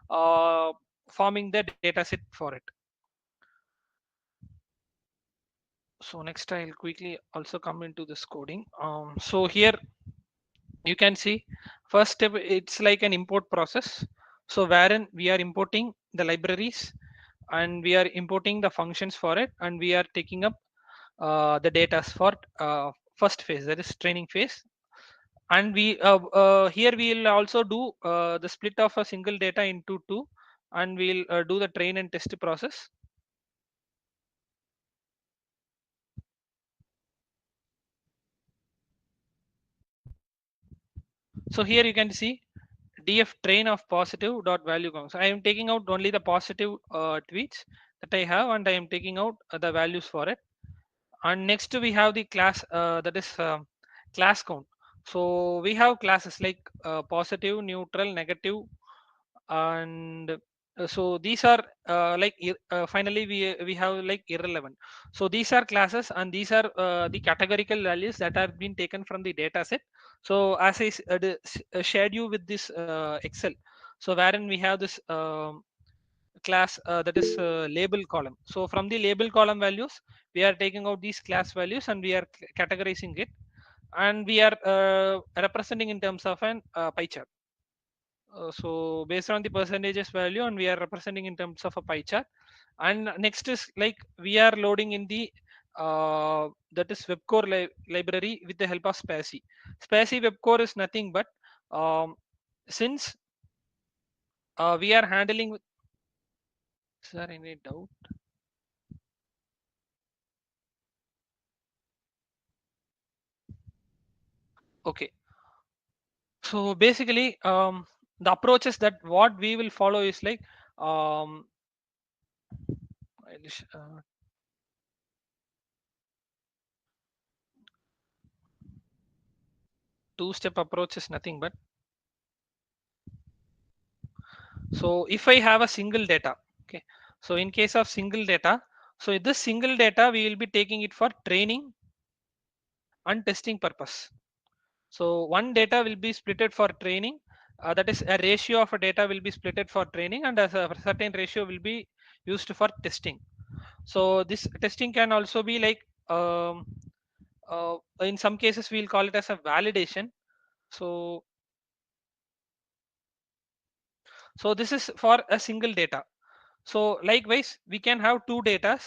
uh, forming the data set for it. So next I'll quickly also come into this coding. So here you can see first step, it's like an import process. So wherein we are importing the libraries and we are importing the functions for it, and we are taking up the data for first phase, that is training phase. And we here we will also do the split of a single data into two, and we'll do the train and test process. So here you can see df train of positive dot value count. So I am taking out only the positive tweets that I have, and I am taking out the values for it. And next we have the class, that is class count. So we have classes like positive, neutral, negative, and so these are finally we have like irrelevant. So these are classes, and these are the categorical values that are been taken from the data set. So as shared you with this excel, so wherein we have this class, that is label column. So from the label column values, we are taking out these class values, and we are categorizing it, and we are representing in terms of an pie chart. So based on the percentages value, and we are representing in terms of a pie chart. And next is like we are loading in the that is web core library with the help of spaCy. SpaCy web core is nothing but since we are handling with, is there any doubt? Okay. So basically the approaches that what we will follow is like um, two-step approach is nothing but, so if I have a single data, okay, so in case of single data, so this single data we will be taking it for training and testing purpose. So one data will be splitted for training, that is a ratio of a data will be splitted for training, and as a certain ratio will be used for testing. So this testing can also be like in some cases we'll call it as a validation. So so this is for a single data. So likewise we can have two datas.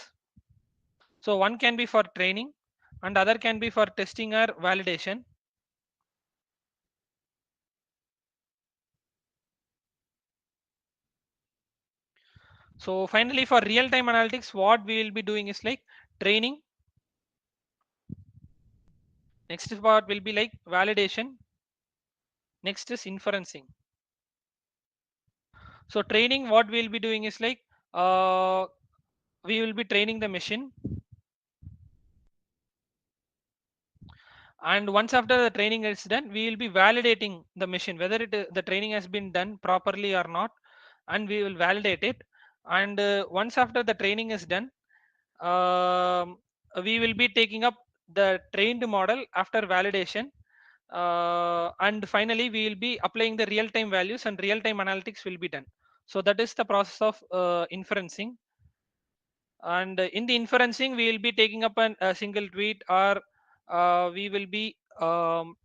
So one can be for training and other can be for testing or validation. So finally for real time analytics, what we will be doing is like training. Next is what will be like validation. Next is inferencing. So training, what we will be doing is like we will be training the machine, and once after the training is done, we will be validating the machine whether the training has been done properly or not, and we will validate it. And once after the training is done, um, we will be taking up the trained model after validation, and finally we will be applying the real time values, and real time analytics will be done. So that is the process of inferencing. And in the inferencing we will be taking up a single tweet, or we will be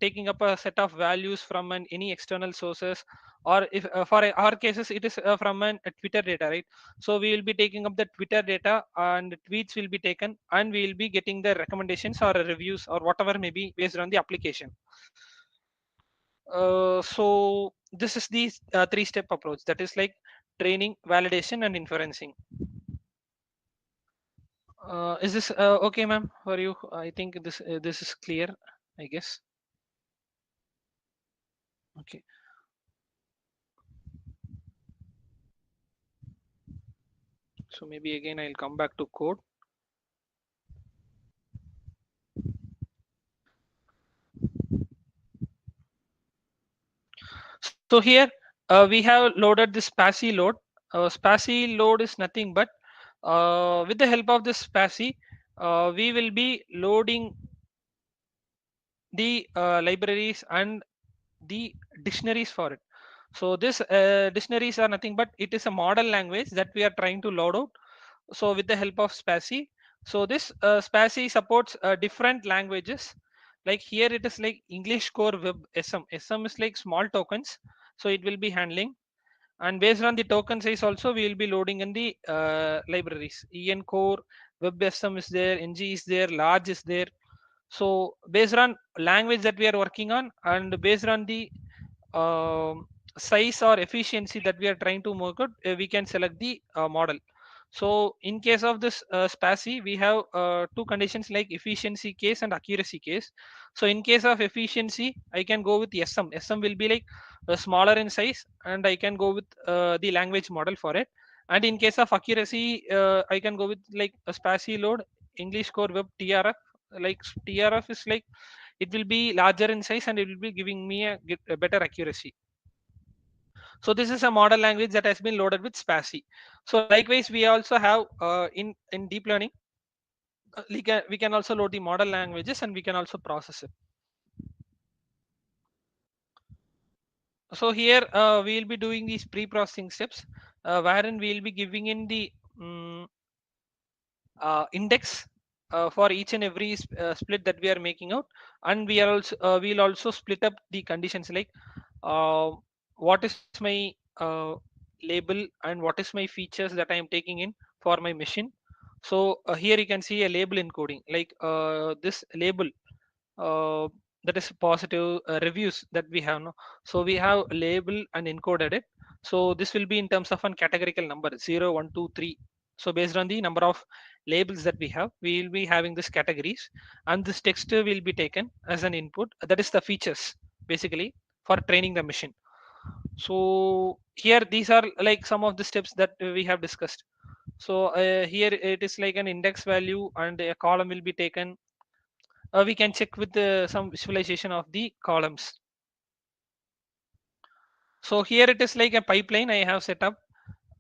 taking up a set of values from any external sources, or if for our cases it is from a twitter data, right? So we will be taking up the twitter data, and tweets will be taken, and we will be getting the recommendations or reviews or whatever may be based on the application. So this is the three-step approach, that is like training, validation, and inferencing. Is this okay, ma'am, for you? I think this is clear, I guess. Okay. So maybe again I'll come back to code. So here we have loaded this spaCy load. spaCy load is nothing but with the help of this spaCy, we will be loading the libraries and the dictionaries for it. So this dictionaries are nothing but it is a model language that we are trying to load out. So with the help of spaCy, So this SPACI supports different languages. Like here it is like English core web SM is like small tokens, so it will be handling. And based on the token size also we will be loading in the libraries. En core web SM is there, ng is there, large is there. So based on language that we are working on and based on the um, size or efficiency that we are trying to work out, we can select the model. So in case of this SPACI, we have two conditions like efficiency case and accuracy case. So in case of efficiency, I can go with SM. SM will be like smaller in size, and I can go with the language model for it. And in case of accuracy, I can go with like a SPACI load English core web TRF. Like TRF is like it will be larger in size and it will be giving me a better accuracy. So this is a model language that has been loaded with SPACI. So likewise, we also have in deep learning, we can also load the model languages and we can also process it. So here we will be doing these pre-processing steps, wherein we will be giving in the um, index for each and every split that we are making out, and we are also we'll also split up the conditions like uh, what is my label and what is my features that I am taking in for my machine. So here you can see a label encoding like this label uh, that is positive reviews that we have now. So we have label and encoded it. So this will be in terms of a categorical number 0 1 2 3. So based on the number of labels that we have, we will be having this categories, and this text will be taken as an input. That is the features basically for training the machine. So here these are like some of the steps that we have discussed. So here it is like an index value and a column will be taken. We can check with some visualization of the columns. So here it is like a pipeline I have set up,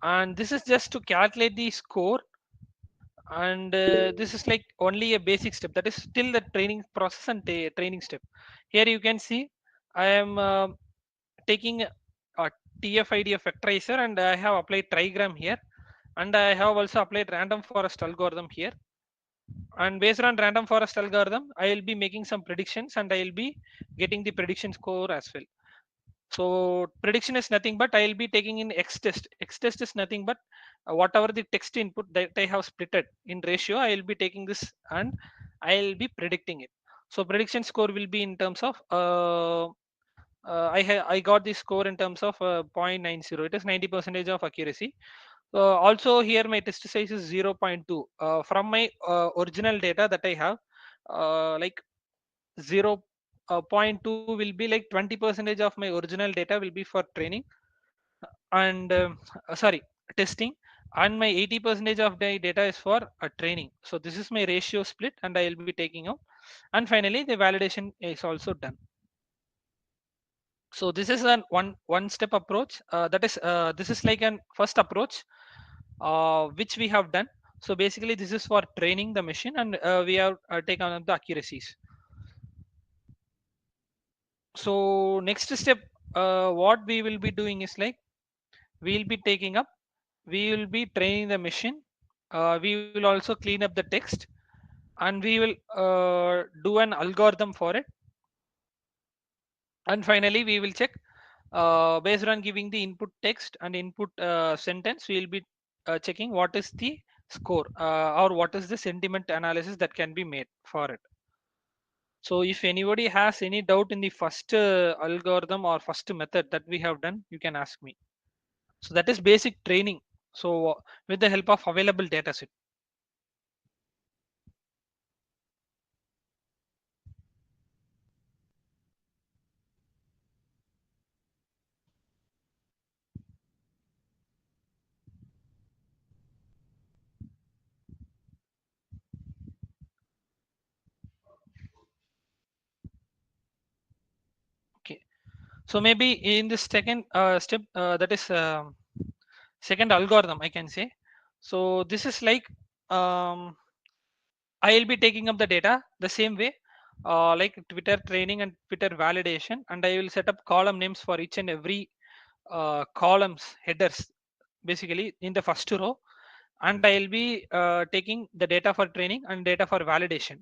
and this is just to calculate the score. And this is like only a basic step, that is still the training process and training step. Here you can see I am taking a TF-ID of factorizer, and I have applied trigram here, and I have also applied random forest algorithm here. And based on random forest algorithm, I will be making some predictions and I will be getting the prediction score as well. So prediction is nothing but I will be taking in X test. X test is nothing but whatever the text input that I have splitted in ratio, I will be taking this and I will be predicting it. So prediction score will be in terms of I got this score in terms of 0.90. It is 90 percentage of accuracy. Also here my test size is 0.2 from my original data that I have. Like 0.2 will be like 20 percentage of my original data will be for training and sorry, testing, and my 80 percentage of the data is for training. So this is my ratio split and I will be taking out, and finally the validation is also done. So this is an one step approach, that is this is like an first approach which we have done. So basically this is for training the machine, and we have taken up the accuracies. So next step, what we will be doing is like we will be taking up, we will be training the machine, we will also clean up the text, and we will do an algorithm for it, and finally we will check based on giving the input text and input sentence, we will be checking what is the score or what is the sentiment analysis that can be made for it. So if anybody has any doubt in the first algorithm or first method that we have done, you can ask me. So that is basic training. So with the help of available dataset. Okay. So maybe in this second step, that is second algorithm, I can say. So this is like I will be taking up the data the same way, like Twitter training and Twitter validation, and I will set up column names for each and every columns headers, basically in the first row, and I'll be taking the data for training and data for validation.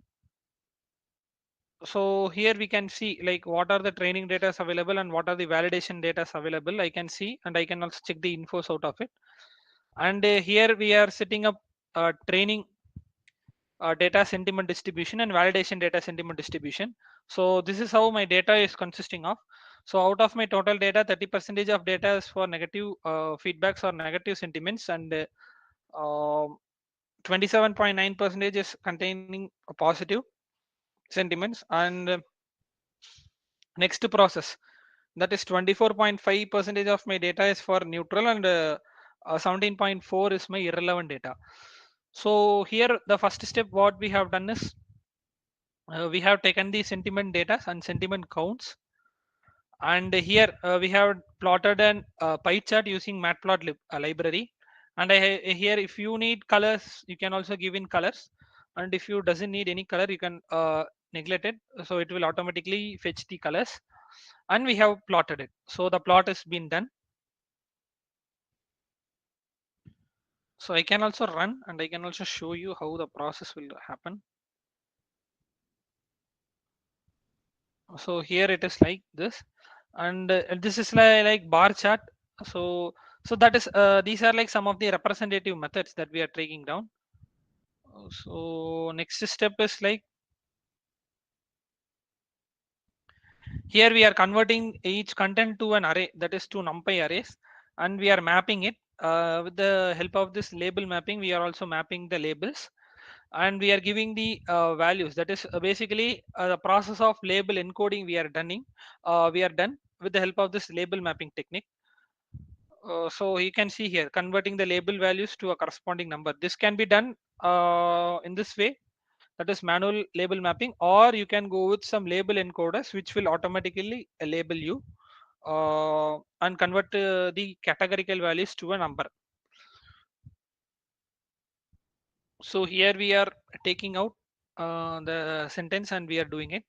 So here we can see like what are the training data available and what are the validation data available. I can see, and I can also check the infos out of it. And here we are setting up training data sentiment distribution and validation data sentiment distribution. So this is how my data is consisting of. So out of my total data, 30% of data is for negative feedbacks or negative sentiments, and 27.9% is containing a positive sentiments. And next process, that is 24.5 percentage of my data is for neutral, and 17.4 is my irrelevant data. So here the first step what we have done is we have taken the sentiment data and sentiment counts, and here we have plotted an pie chart using library. And here if you need colors you can also give in colors, and if you doesn't need any color you can neglect it, so it will automatically fetch the colors. And we have plotted it, so the plot has been done. So I can also run and I can also show you how the process will happen. So here it is like this, and this is like bar chart. So that is these are like some of the representative methods that we are taking down. So next step is like, here we are converting each content to an array, that is to numpy arrays, and we are mapping it with the help of this label mapping. We are also mapping the labels, and we are giving the values. That is basically the process of label encoding we are done with the help of this label mapping technique. So you can see here converting the label values to a corresponding number. This can be done in this way, that is manual label mapping, or you can go with some label encoders which will automatically label you and convert the categorical values to a number. So here we are taking out the sentence and we are doing it.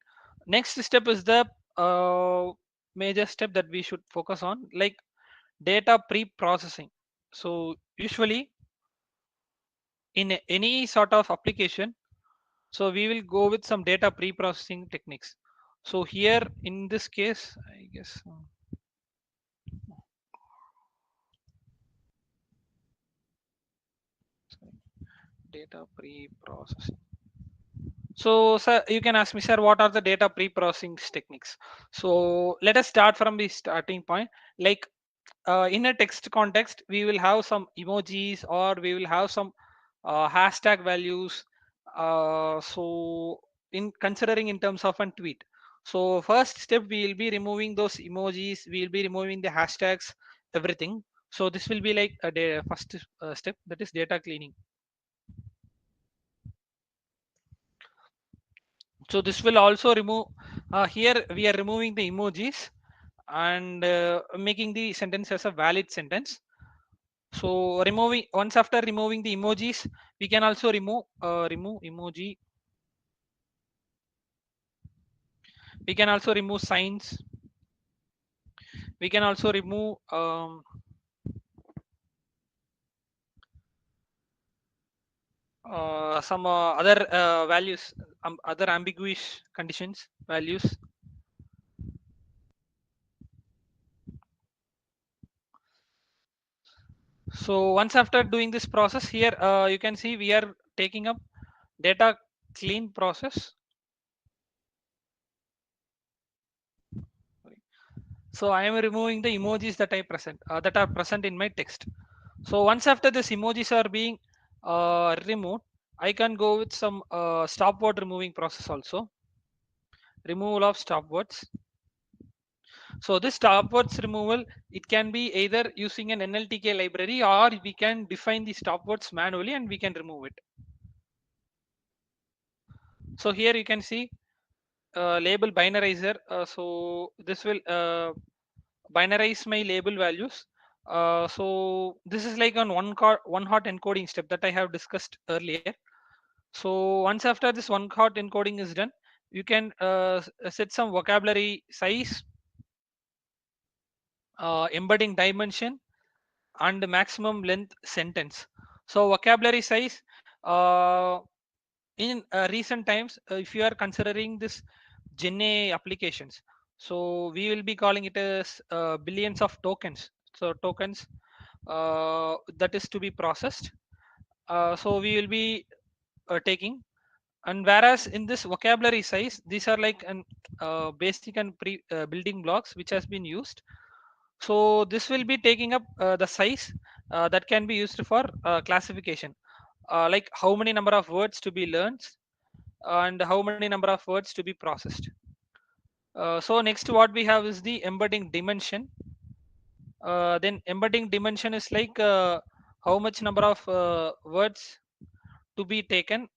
Next step is the uh, major step that we should focus on, like data pre-processing. So usually in any sort of application, so we will go with some data pre-processing techniques. So here in this case I guess sorry, data pre-processing. So, sir, you can ask me, sir, what are the data pre-processing techniques? So, let us start from the starting point. Like in a text context, we will have some emojis or we will have some hashtag values. So, in considering in terms of a tweet. So, first step, we will be removing those emojis. We will be removing the hashtags, everything. So, this will be like first step, that is data cleaning. So this will also remove, here we are removing the emojis and making the sentence as a valid sentence. So removing, once after removing the emojis, we can also remove emoji. We can also remove signs. We can also remove some other values, other ambiguous conditions values. So once after doing this process, here you can see we are taking up data clean process. So I am removing the emojis that I present that are present in my text. So once after this emojis are being removed, I can go with some stop word removing process also. Removal of stop words. So this stop words removal, it can be either using an NLTK library, or we can define the stop words manually and we can remove it. So here you can see label binarizer. So this will binarize my label values. So this is like on one hot encoding step that I have discussed earlier. So once after this one hot encoding is done, you can set some vocabulary size, embedding dimension, and maximum length sentence. So vocabulary size, uh, in recent times, if you are considering this Gen A applications, so we will be calling it as billions of tokens. So tokens that is to be processed. So we will be taking, and whereas in this vocabulary size, these are like an basic and pre building blocks which has been used. So this will be taking up the size that can be used for classification, like how many number of words to be learned and how many number of words to be processed. So next what we have is the embedding dimension. Then embedding dimension is like how much number of words to be taken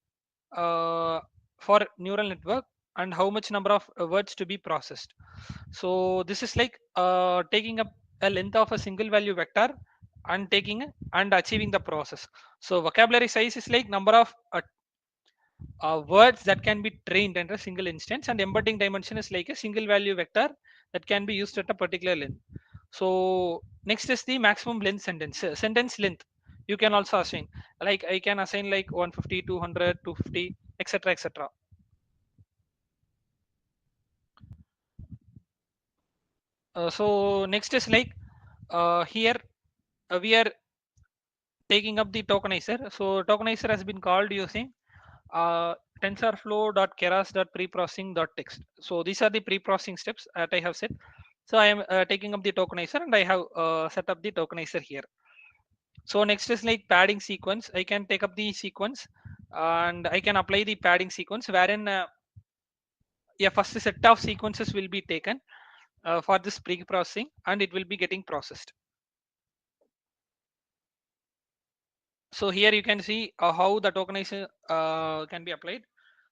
uh, for neural network, and how much number of words to be processed. So this is like taking up a length of a single value vector and taking and achieving the process. So vocabulary size is like number of words that can be trained under a single instance, and embedding dimension is like a single value vector that can be used at a particular length. So next is the maximum length sentence, sentence length. You can also assign, like I can assign like 150, 200, 250, etc, etc. So next is like here we are taking up the tokenizer. So tokenizer has been called using tensorflow.keras.preprocessing.text. So these are the pre-processing steps that I have set. So I am taking up the tokenizer, and I have set up the tokenizer here. So next is like padding sequence. I can take up the sequence and I can apply the padding sequence, wherein a first set of sequences will be taken for this pre-processing, and it will be getting processed. So here you can see how the tokenization can be applied.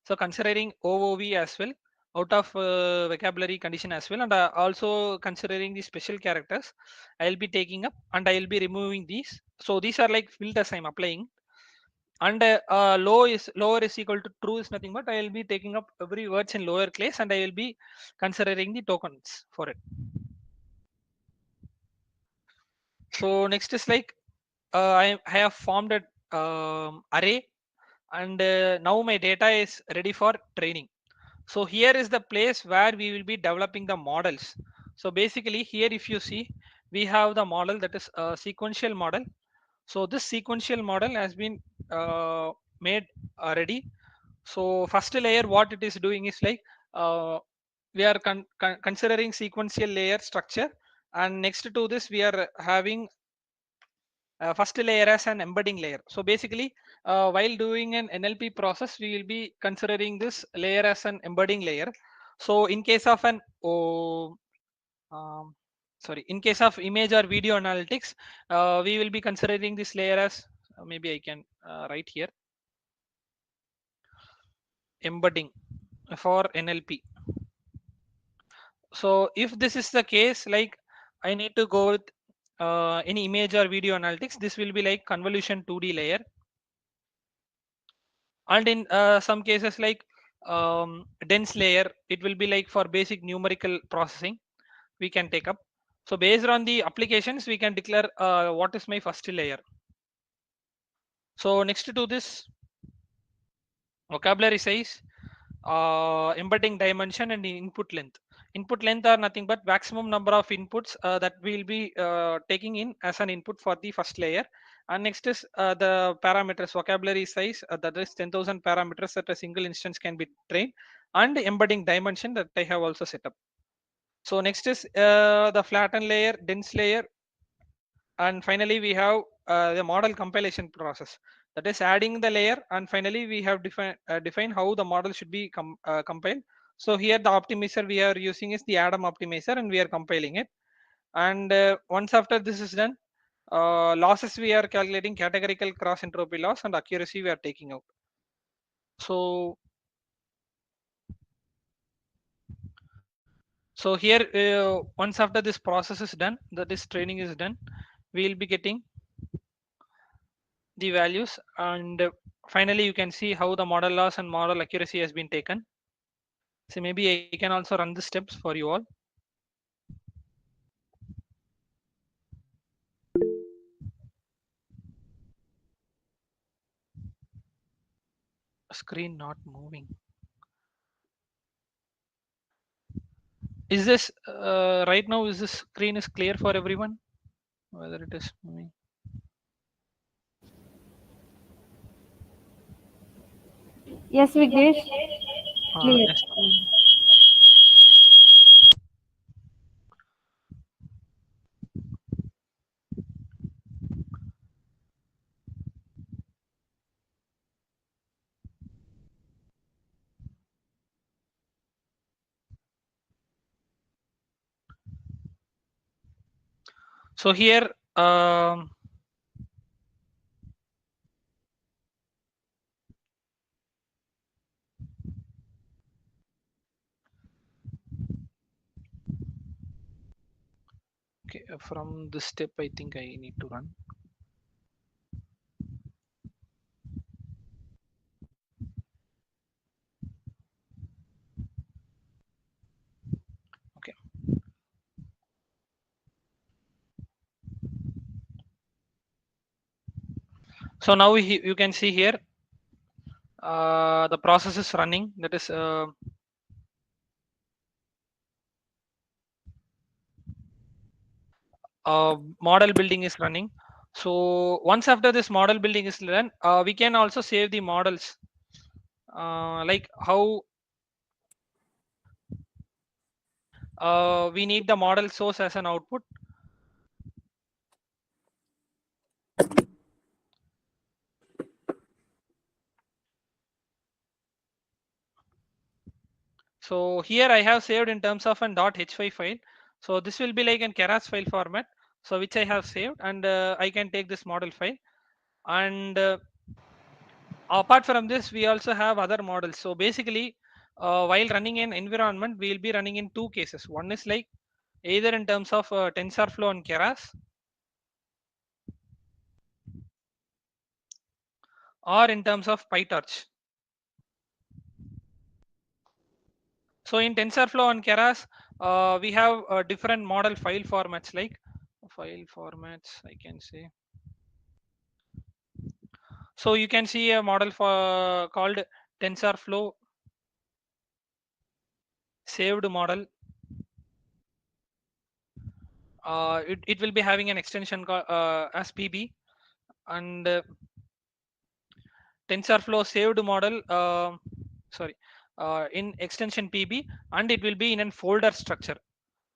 So considering OOV as well, out of vocabulary condition as well, and also considering the special characters, I'll be taking up and I'll be removing these. So these are like filters I'm applying, and lower is equal to true is nothing but I'll be taking up every words in lower case, and I will be considering the tokens for it. So next is like I have formed a array, and now my data is ready for training. So here is the place where we will be developing the models. So basically here if you see, we have the model that is a sequential model. So this sequential model has been made already. So first layer what it is doing is like we are considering sequential layer structure, and next to this we are having first layer as an embedding layer. So basically, while doing an NLP process, we will be considering this layer as an embedding layer. So in case of an um, sorry, in case of image or video analytics, we will be considering this layer as maybe I can write here embedding for NLP. So if this is the case, like I need to go with any image or video analytics, this will be like convolution 2D layer. And in some cases like dense layer, it will be like for basic numerical processing we can take up. So based on the applications we can declare what is my first layer. So next to this, vocabulary size, embedding dimension, and input length. Input length are nothing but maximum number of inputs that we will be taking in as an input for the first layer. And next is the parameters, vocabulary size, that is 10,000 parameters that a single instance can be trained, and embedding dimension that I have also set up. So next is the flattened layer, dense layer, and finally we have the model compilation process, that is adding the layer, and finally we have define how the model should be compiled. So here the optimizer we are using is the Adam optimizer, and we are compiling it. And once after this is done, losses we are calculating categorical cross entropy loss, and accuracy we are taking out. So here once after this process is done, that is training is done, we will be getting the values, and finally you can see how the model loss and model accuracy has been taken. So maybe I can also run the steps for you all. Screen not moving. Is this right now? Is this screen is clear for everyone? Whether it is moving? Yes, Vignesh. Clear. Yes. So here, okay, from this step, I think I need to run. Okay. So now you can see here the process is running. That is model building is running. So once after this model building is done, we can also save the models, like how we need the model source as an output. So here I have saved in terms of an .h5 file. So this will be like an keras file format. So which I have saved, and I can take this model file. And apart from this, we also have other models. So basically, while running an environment, we will be running in two cases. One is like either in terms of TensorFlow and keras, or in terms of PyTorch. So in TensorFlow and keras, we have different model file formats, like file formats, I can say. So you can see a model for called TensorFlow saved model. It will be having an extension called as PB, and TensorFlow saved model, sorry, in extension PB, and it will be in a folder structure.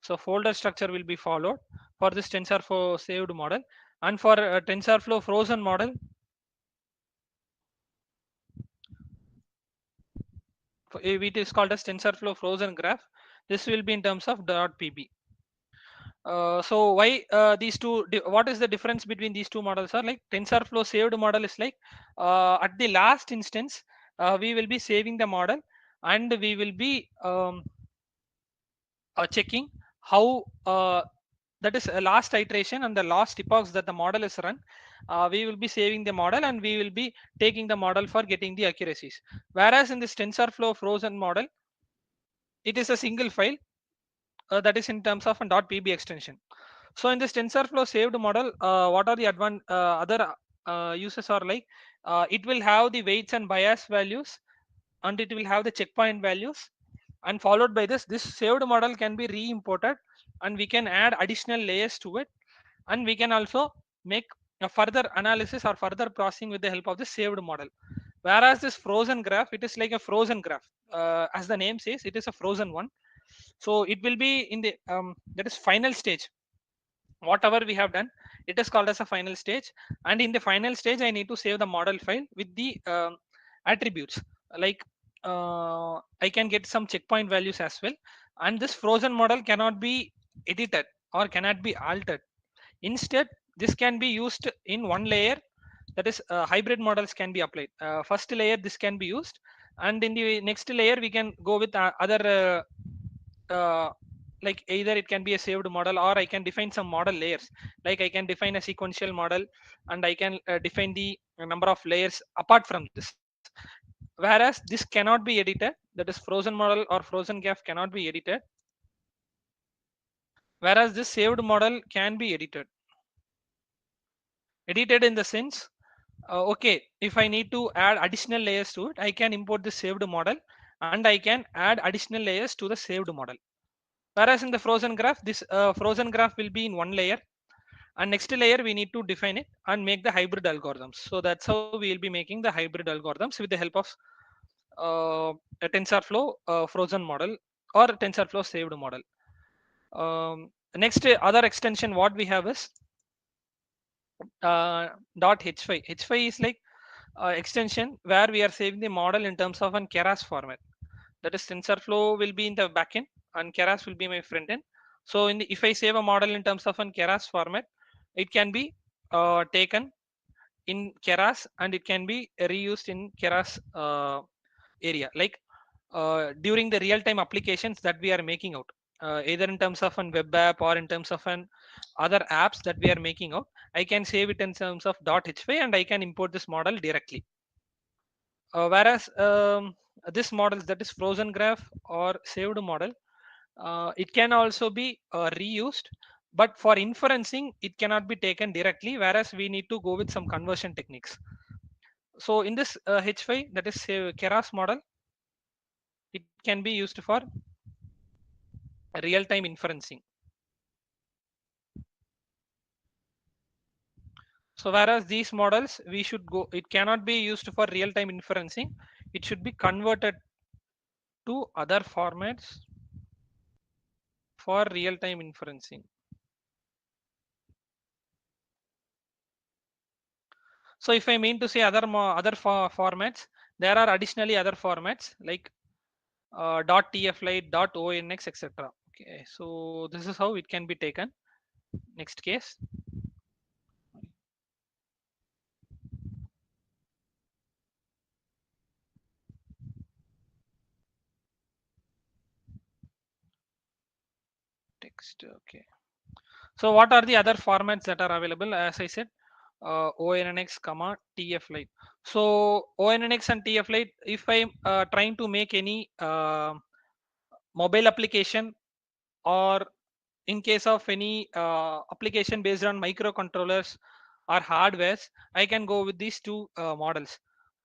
So folder structure will be followed for this TensorFlow saved model, and for TensorFlow frozen model, it is called as TensorFlow frozen graph. This will be in terms of .pb. So why these two? What is the difference between these two models? Are like TensorFlow saved model is like at the last instance, we will be saving the model, and we will be checking how that is a last iteration and the last epochs that the model is run. We will be saving the model, and we will be taking the model for getting the accuracies. Whereas in this TensorFlow frozen model, it is a single file, that is in terms of a .pb extension. So in this TensorFlow saved model, what are the other uses are like, it will have the weights and bias values, and it will have the checkpoint values, and followed by this saved model can be re-imported, and we can add additional layers to it, and we can also make a further analysis or further processing with the help of the saved model. Whereas this frozen graph, it is like a frozen graph, as the name says, it is a frozen one. So it will be in the that is final stage. Whatever we have done, it is called as a final stage, and in the final stage I need to save the model file with the attributes, like I can get some checkpoint values as well. And this frozen model cannot be edited or cannot be altered. Instead, this can be used in one layer. That is, hybrid models can be applied. First layer this can be used, and in the next layer we can go with other like either it can be a saved model, or I can define some model layers. Like I can define a sequential model, and I can define the number of layers apart from this. Whereas this cannot be edited, that is frozen model or frozen graph cannot be edited, whereas this saved model can be edited. In the sense, Okay, if I need to add additional layers to it, I can import the saved model and I can add additional layers to the saved model. Whereas in the frozen graph, this frozen graph will be in one layer, and next layer we need to define it and make the hybrid algorithms. So that's how we will be making the hybrid algorithms with the help of a TensorFlow frozen model or TensorFlow saved model. Next other extension what we have is dot h5. H5 is like extension where we are saving the model in terms of an keras format. That is TensorFlow will be in the backend and keras will be my front end. So in the, if I save a model in terms of an keras format, it can be taken in keras and it can be reused in keras area, like during the real time applications that we are making out, either in terms of an web app or in terms of an other apps that we are making out. I can save it in terms of .h5 and I can import this model directly. Whereas this model, that is frozen graph or saved model, it can also be reused, but for inferencing it cannot be taken directly, whereas we need to go with some conversion techniques. So in this h5, that is keras model, it can be used for real time inferencing. So whereas these models we should go, it cannot be used for real time inferencing, it should be converted to other formats for real time inferencing. So if I mean to say other formats, there are additionally other formats like .tflite, .onx, etc. Okay, so this is how it can be taken. Next case. Text. Okay. So what are the other formats that are available? As I said, ONNX, comma TF-lite. So ONNX and TF-lite, if I'm trying to make any mobile application, or in case of any application based on microcontrollers or hardwares, I can go with these two models.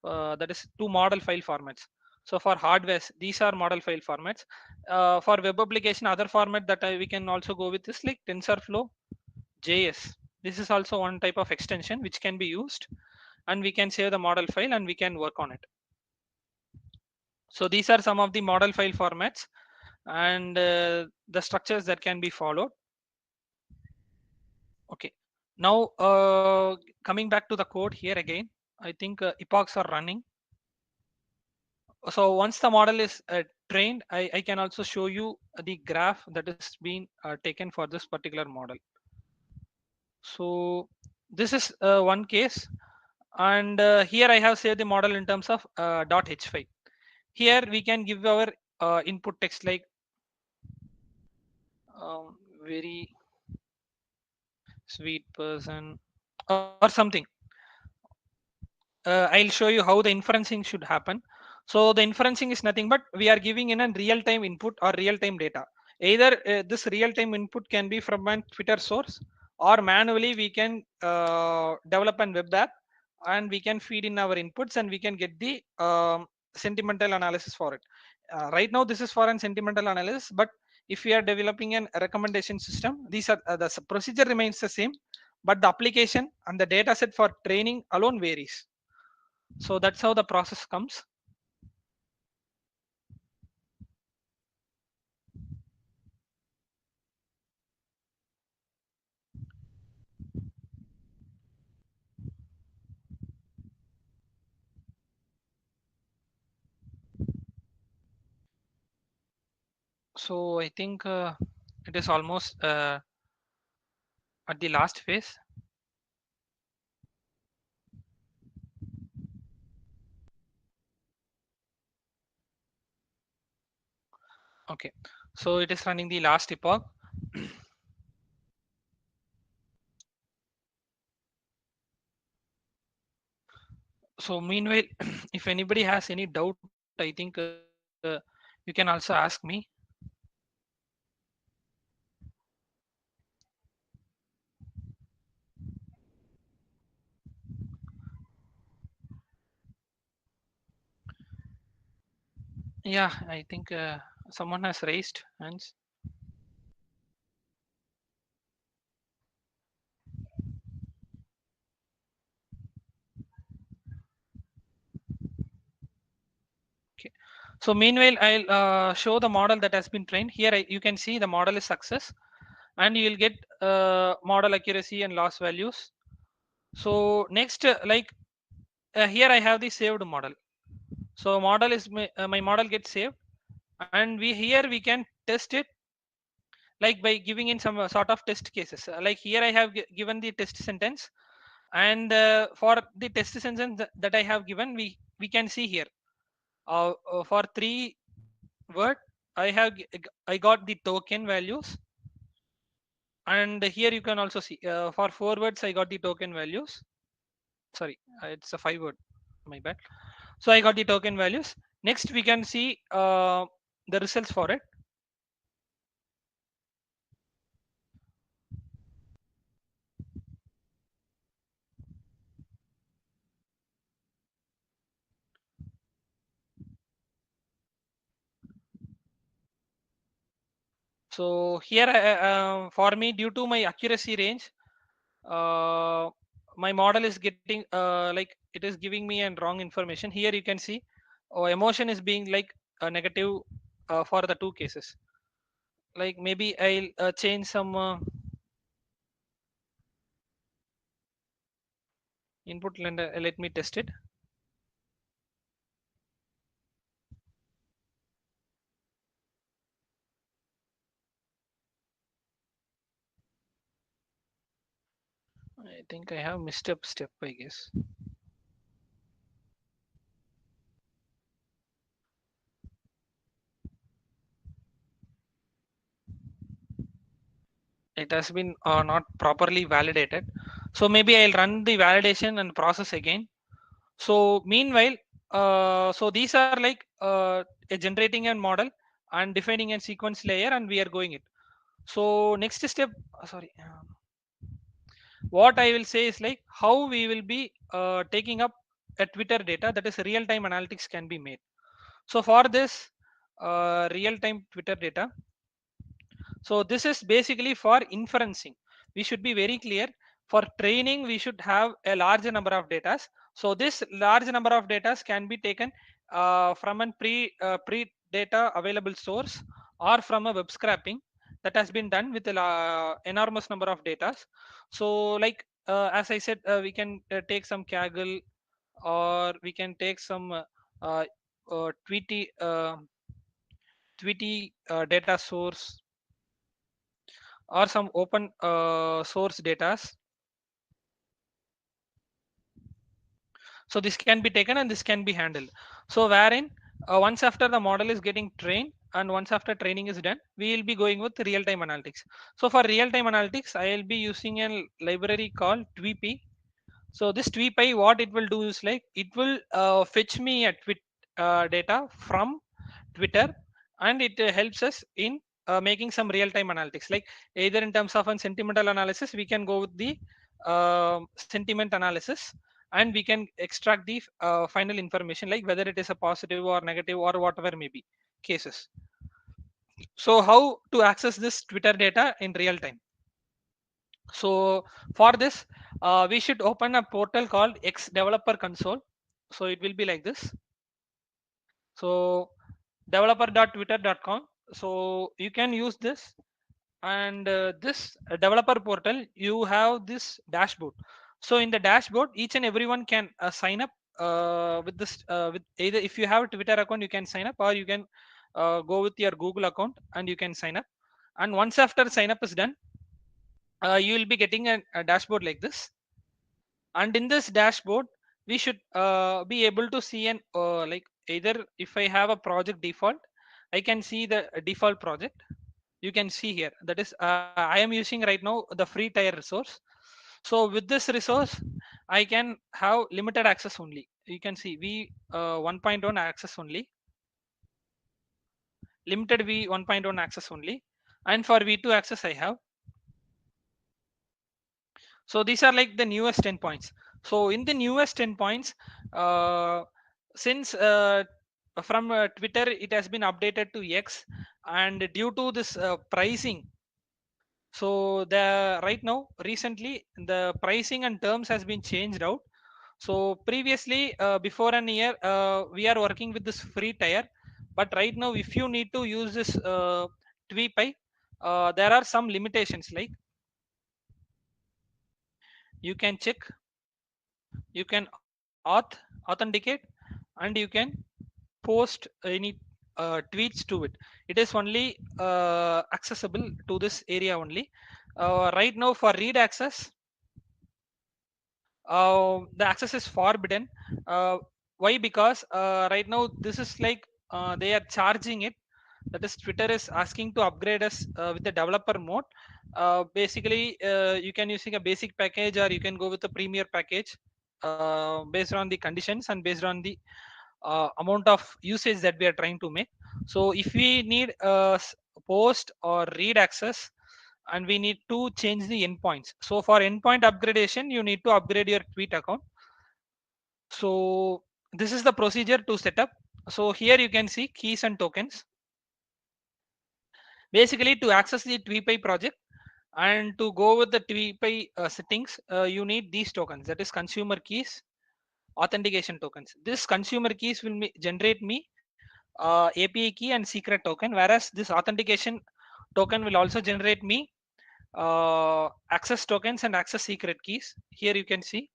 That is two model file formats. So for hardwares, these are model file formats. For web application, other format that we can also go with is like TensorFlow JS. This is also one type of extension which can be used, and we can save the model file and we can work on it. So these are some of the model file formats and the structures that can be followed. Okay. Now coming back to the code here again, I think epochs are running. So once the model is trained, I can also show you the graph that is being taken for this particular model. So this is one case, and here I have saved the model in terms of .h5. Here we can give our input text like very sweet person or something. I'll show you how the inferencing should happen. So the inferencing is nothing but we are giving in a real time input or real time data. Either this real time input can be from a Twitter source, or manually we can develop an web app and we can feed in our inputs and we can get the sentimental analysis for it. Right now this is for an sentimental analysis, but if we are developing a recommendation system, these are procedure remains the same, but the application and the data set for training alone varies. So that's how the process comes. So I think it is almost at the last phase. Okay, so it is running the last epoch. So meanwhile, if anybody has any doubt, I think you can also ask me. Yeah, I think someone has raised hands. Okay. So meanwhile, I'll show the model that has been trained. Here you can see the model is success, and you will get model accuracy and loss values. So next, here I have the saved model. So model is my model gets saved, and we can test it like by giving in some sort of test cases. Like here I have given the test sentence, and for the test sentence that I have given, we can see here for three word I got the token values, and here you can also see for four words I got the token values. Sorry, it's a five word. My bad. So I got the token values. Next we can see the results for it. So here for me, due to my accuracy range, uh, my model is getting like it is giving me a wrong information. Here you can see emotion is being like a negative for the two cases. Like maybe I'll change some input and let me test it. I think I have missed up step, I guess. It has been not properly validated. So maybe I'll run the validation and process again. So meanwhile, so these are like a generating a model and defining a sequence layer, and we are going it. So next step, sorry, what I will say is like how we will be taking up a Twitter data, that is real time analytics can be made. So for this real time Twitter data, so this is basically for inferencing. We should be very clear. For training, we should have a larger number of data. So this large number of data can be taken from a pre data available source, or from a web scraping that has been done with a enormous number of data. So like as I said, we can take some Kaggle, or we can take some uh, Tweety data source, or some open source data. So this can be taken and this can be handled. So wherein once after the model is getting trained, and once after training is done, we will be going with real time analytics. So for real time analytics, I will be using a library called tweepy. So this tweepy, what it will do is like it will fetch me a data from Twitter, and it helps us in making some real time analytics. Like either in terms of a sentimental analysis, we can go with the sentiment analysis, and we can extract the final information, like whether it is a positive or negative or whatever may be cases. So how to access this Twitter data in real time? So for this, we should open a portal called X Developer Console. So it will be like this. So developer.twitter.com. So you can use this, and this developer portal, you have this dashboard. So in the dashboard, each and everyone can sign up with this with either, if you have a Twitter account, you can sign up, or you can go with your Google account and you can sign up. And once after sign up is done, you will be getting a dashboard like this. And in this dashboard, we should be able to see an like either, if I have a project default, I can see the default project. You can see here, that is I am using right now the free tier resource. So with this resource, I can have limited access only. You can see v 1.1 access only, limited v 1.1 access only. And for v2 access I have. So these are like the newest 10 points. So in the newest 10 points, uh, since from Twitter it has been updated to X, and due to this pricing, so the right now recently the pricing and terms has been changed out. So previously, before an year, we are working with this free tier, but right now if you need to use this TweePy, there are some limitations, like you can check, you can authenticate, and you can post any tweets to it. It is only accessible to this area only. Right now for read access, the access is forbidden. Why? Because right now this is like they are charging it. That is, Twitter is asking to upgrade us with the developer mode. Basically, you can using a basic package, or you can go with the premier package based on the conditions and based on the amount of usage that we are trying to make. So if we need post or read access, and we need to change the endpoints, so for endpoint upgradation you need to upgrade your tweet account. So this is the procedure to set up. So here you can see keys and tokens. Basically, to access the TweePy project and to go with the TweePy settings, you need these tokens, that is consumer keys, authentication tokens. This consumer keys will generate me API key and secret token, whereas this authentication token will also generate me access tokens and access secret keys. Here you can see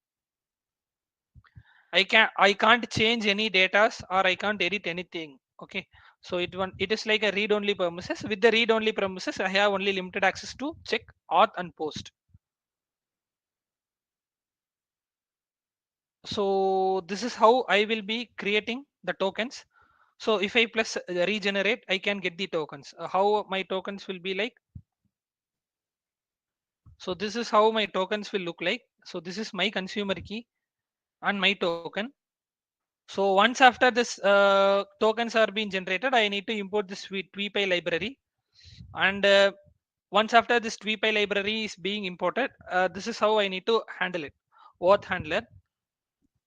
I can't change any data, or I can't edit anything. Okay, so it is like a read only premises. With the read only premises, I have only limited access to check, auth, and post. So this is how I will be creating the tokens. So if I plus regenerate, I can get the tokens. How my tokens will be like? So this is how my tokens will look like. So this is my consumer key and my token. So once after this tokens are being generated, I need to import this TweePy library. And once after this TweePy library is being imported, this is how I need to handle it. Auth handler,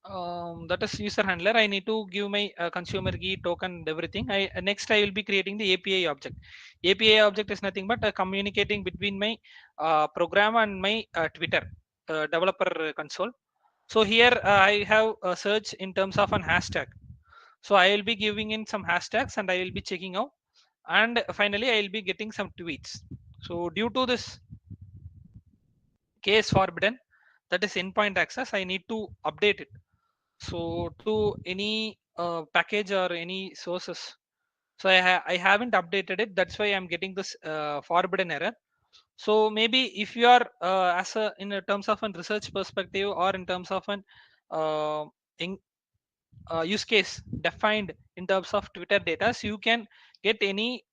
that is user handler. I need to give my consumer key, token, and everything. Next I will be creating the API object. API object is nothing but communicating between my program and my Twitter developer console. So here I have a search in terms of an hashtag. So I will be giving in some hashtags and I will be checking out, and finally I will be getting some tweets. So due to this case forbidden, that is endpoint access, I need to update it. So to any package or any sources, so I haven't updated it, that's why I'm getting this forbidden error. So maybe if you are as a in a terms of a research perspective, or in terms of an uh, in, use case defined in terms of Twitter data, so you can get any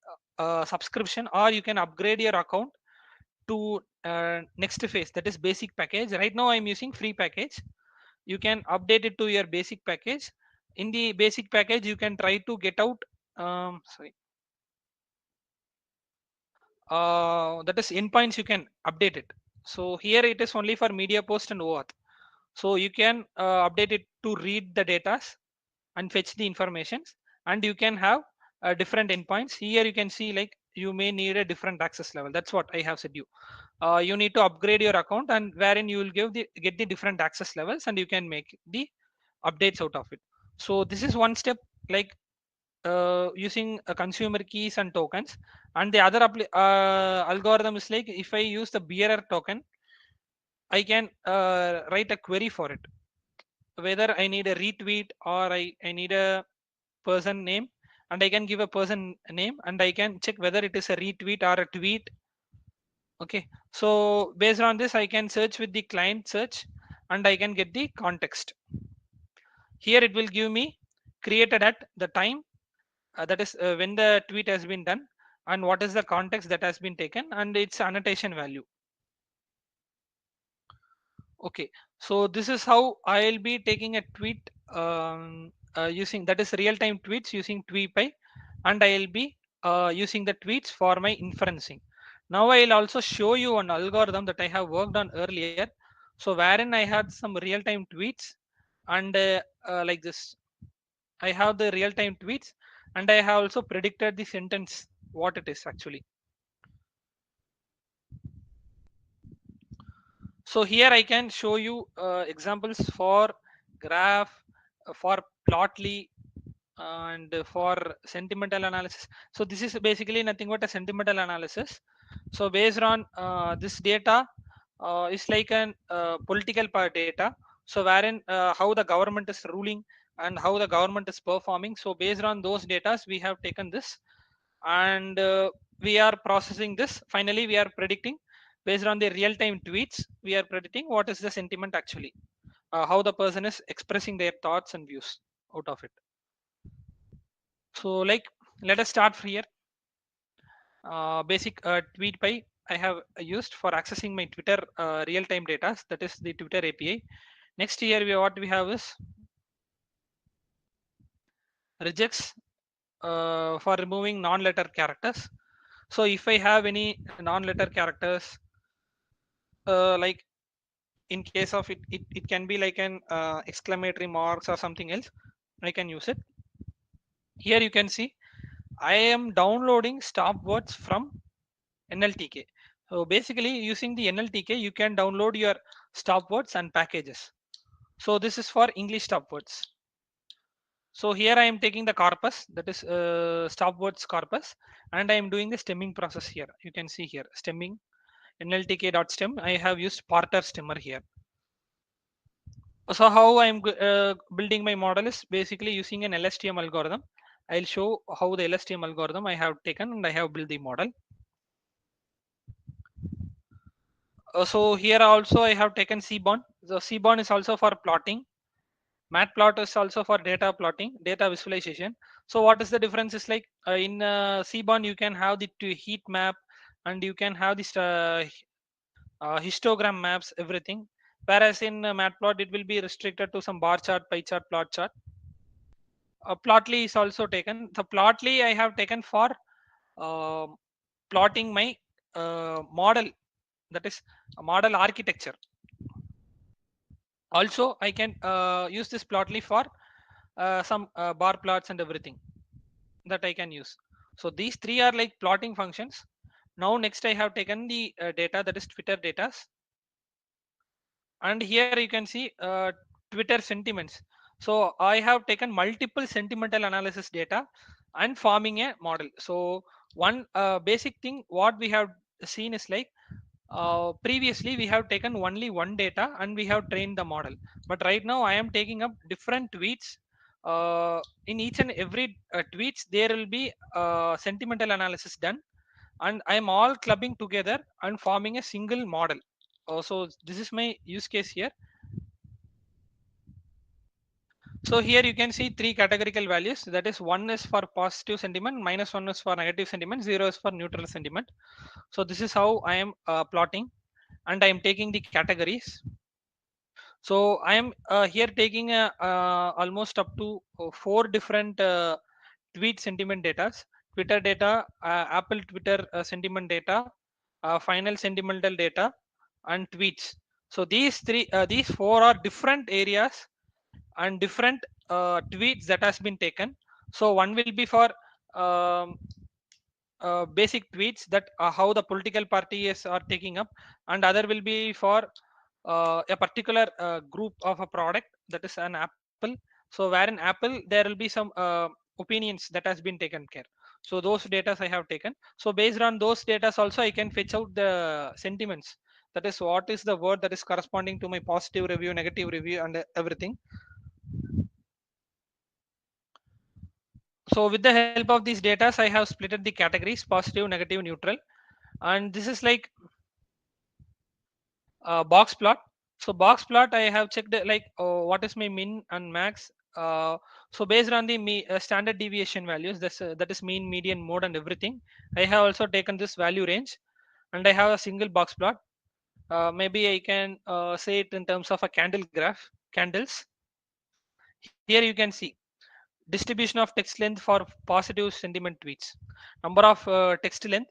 subscription, or you can upgrade your account to next phase, that is basic package. Right now I'm using free package. You can update it to your basic package. In the basic package you can try to get out sorry that is endpoints, you can update it. So here it is only for media post and OAuth. So you can update it to read the data and fetch the informations, and you can have different endpoints. Here you can see like you may need a different access level. That's what I have said you. You need to upgrade your account, and wherein you will get the different access levels, and you can make the updates out of it. So this is one step, like using consumer keys and tokens. And the other algorithm is like, if I use the bearer token, I can write a query for it, whether I need a retweet, or I need a person name, and I can give a person name, and I can check whether it is a retweet or a tweet. Okay, so based on this I can search with the client search, and I can get the context. Here it will give me created at the time, that is when the tweet has been done, and what is the context that has been taken, and its annotation value. Okay, so this is how I'll be taking a tweet using, that is real time tweets using TweetPy, and I'll be using the tweets for my inferencing. Now I'll also show you an algorithm that I have worked on earlier. So wherein I had some real time tweets, and like this. I have the real time tweets, and I have also predicted the sentence what it is actually. So here I can show you examples for graph, for plotly, and for sentimental analysis. So this is basically nothing but a sentimental analysis. So based on this data, is like an political data. So wherein how the government is ruling and how the government is performing. So based on those data we have taken this, and we are processing this. Finally we are predicting based on the real time tweets, we are predicting what is the sentiment actually, how the person is expressing their thoughts and views out of it. So like, let us start here. Basic tweet py I have used for accessing my Twitter real time data, that is the Twitter API. Next here what we have is regex for removing non-letter characters. So if I have any non-letter characters, like in case of it can be like an exclamatory marks or something else, I can use it. Here you can see I am downloading stop words from NLTK. So basically using the NLTK you can download your stop words and packages. So this is for English stop words. So here I am taking the corpus, that is stop words corpus, and I am doing the stemming process here. You can see here stemming nltk.stem. I have used parter stemmer here. So how I'm building my model is basically using an LSTM algorithm. I'll show how the LSTM algorithm I have taken and I have built the model. So here also I have taken Seaborn. So Seaborn is also for plotting. Matplot is also for data plotting, data visualization. So what is the difference is like in Seaborn you can have the heat map, and you can have this histogram maps, everything. Whereas in Matplot it will be restricted to some bar chart, pie chart, plot chart. Plotly is also taken. The Plotly I have taken for uh, plotting my model, that is a model architecture. Also I can use this Plotly for some bar plots and everything that I can use. So these three are like plotting functions. Now next I have taken the data, that is Twitter data, and here you can see Twitter sentiments. So I have taken multiple sentimental analysis data and forming a model. So one basic thing what we have seen is like, previously we have taken only one data and we have trained the model, but right now I am taking up different tweets. In each and every tweets there will be sentimental analysis done, and I am all clubbing together and forming a single model. So this is my use case here. So here you can see three categorical values, that is one is for positive sentiment, minus one is for negative sentiment, zero is for neutral sentiment. So this is how I am plotting, and I am taking the categories. So I am here taking almost up to four different tweet sentiment data: Twitter data, Apple Twitter sentiment data, final sentimental data, and tweets. So these four are different areas and different tweets that has been taken. So one will be for um, basic tweets that how the political parties are taking up, and other will be for a particular group of a product, that is an Apple. So where in Apple there will be some opinions that has been taken care. So those data I have taken. So based on those data also I can fetch out the sentiments, that is what is the word that is corresponding to my positive review, negative review, and everything. So with the help of these data I have splitted the categories: positive, negative, neutral. And this is like box plot. So box plot I have checked like what is my min and max. So based on the standard deviation values, that is mean, median, mode, and everything, I have also taken this value range, and I have a single box plot. Maybe I can say it in terms of a candle graph, candles. Here you can see distribution of text length for positive sentiment tweets, number of text length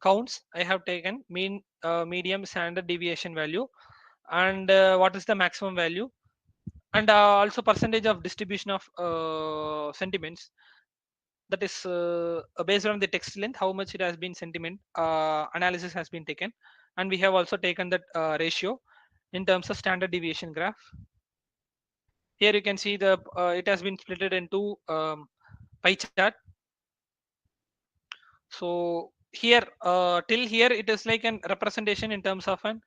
counts I have taken, mean, medium, standard deviation value, and what is the maximum value. and also percentage of distribution of sentiments, that is based on the text length how much it has been sentiment analysis has been taken, and we have also taken that ratio in terms of standard deviation graph. Here you can see the it has been split into pie chart. So here till here it is like an representation in terms of an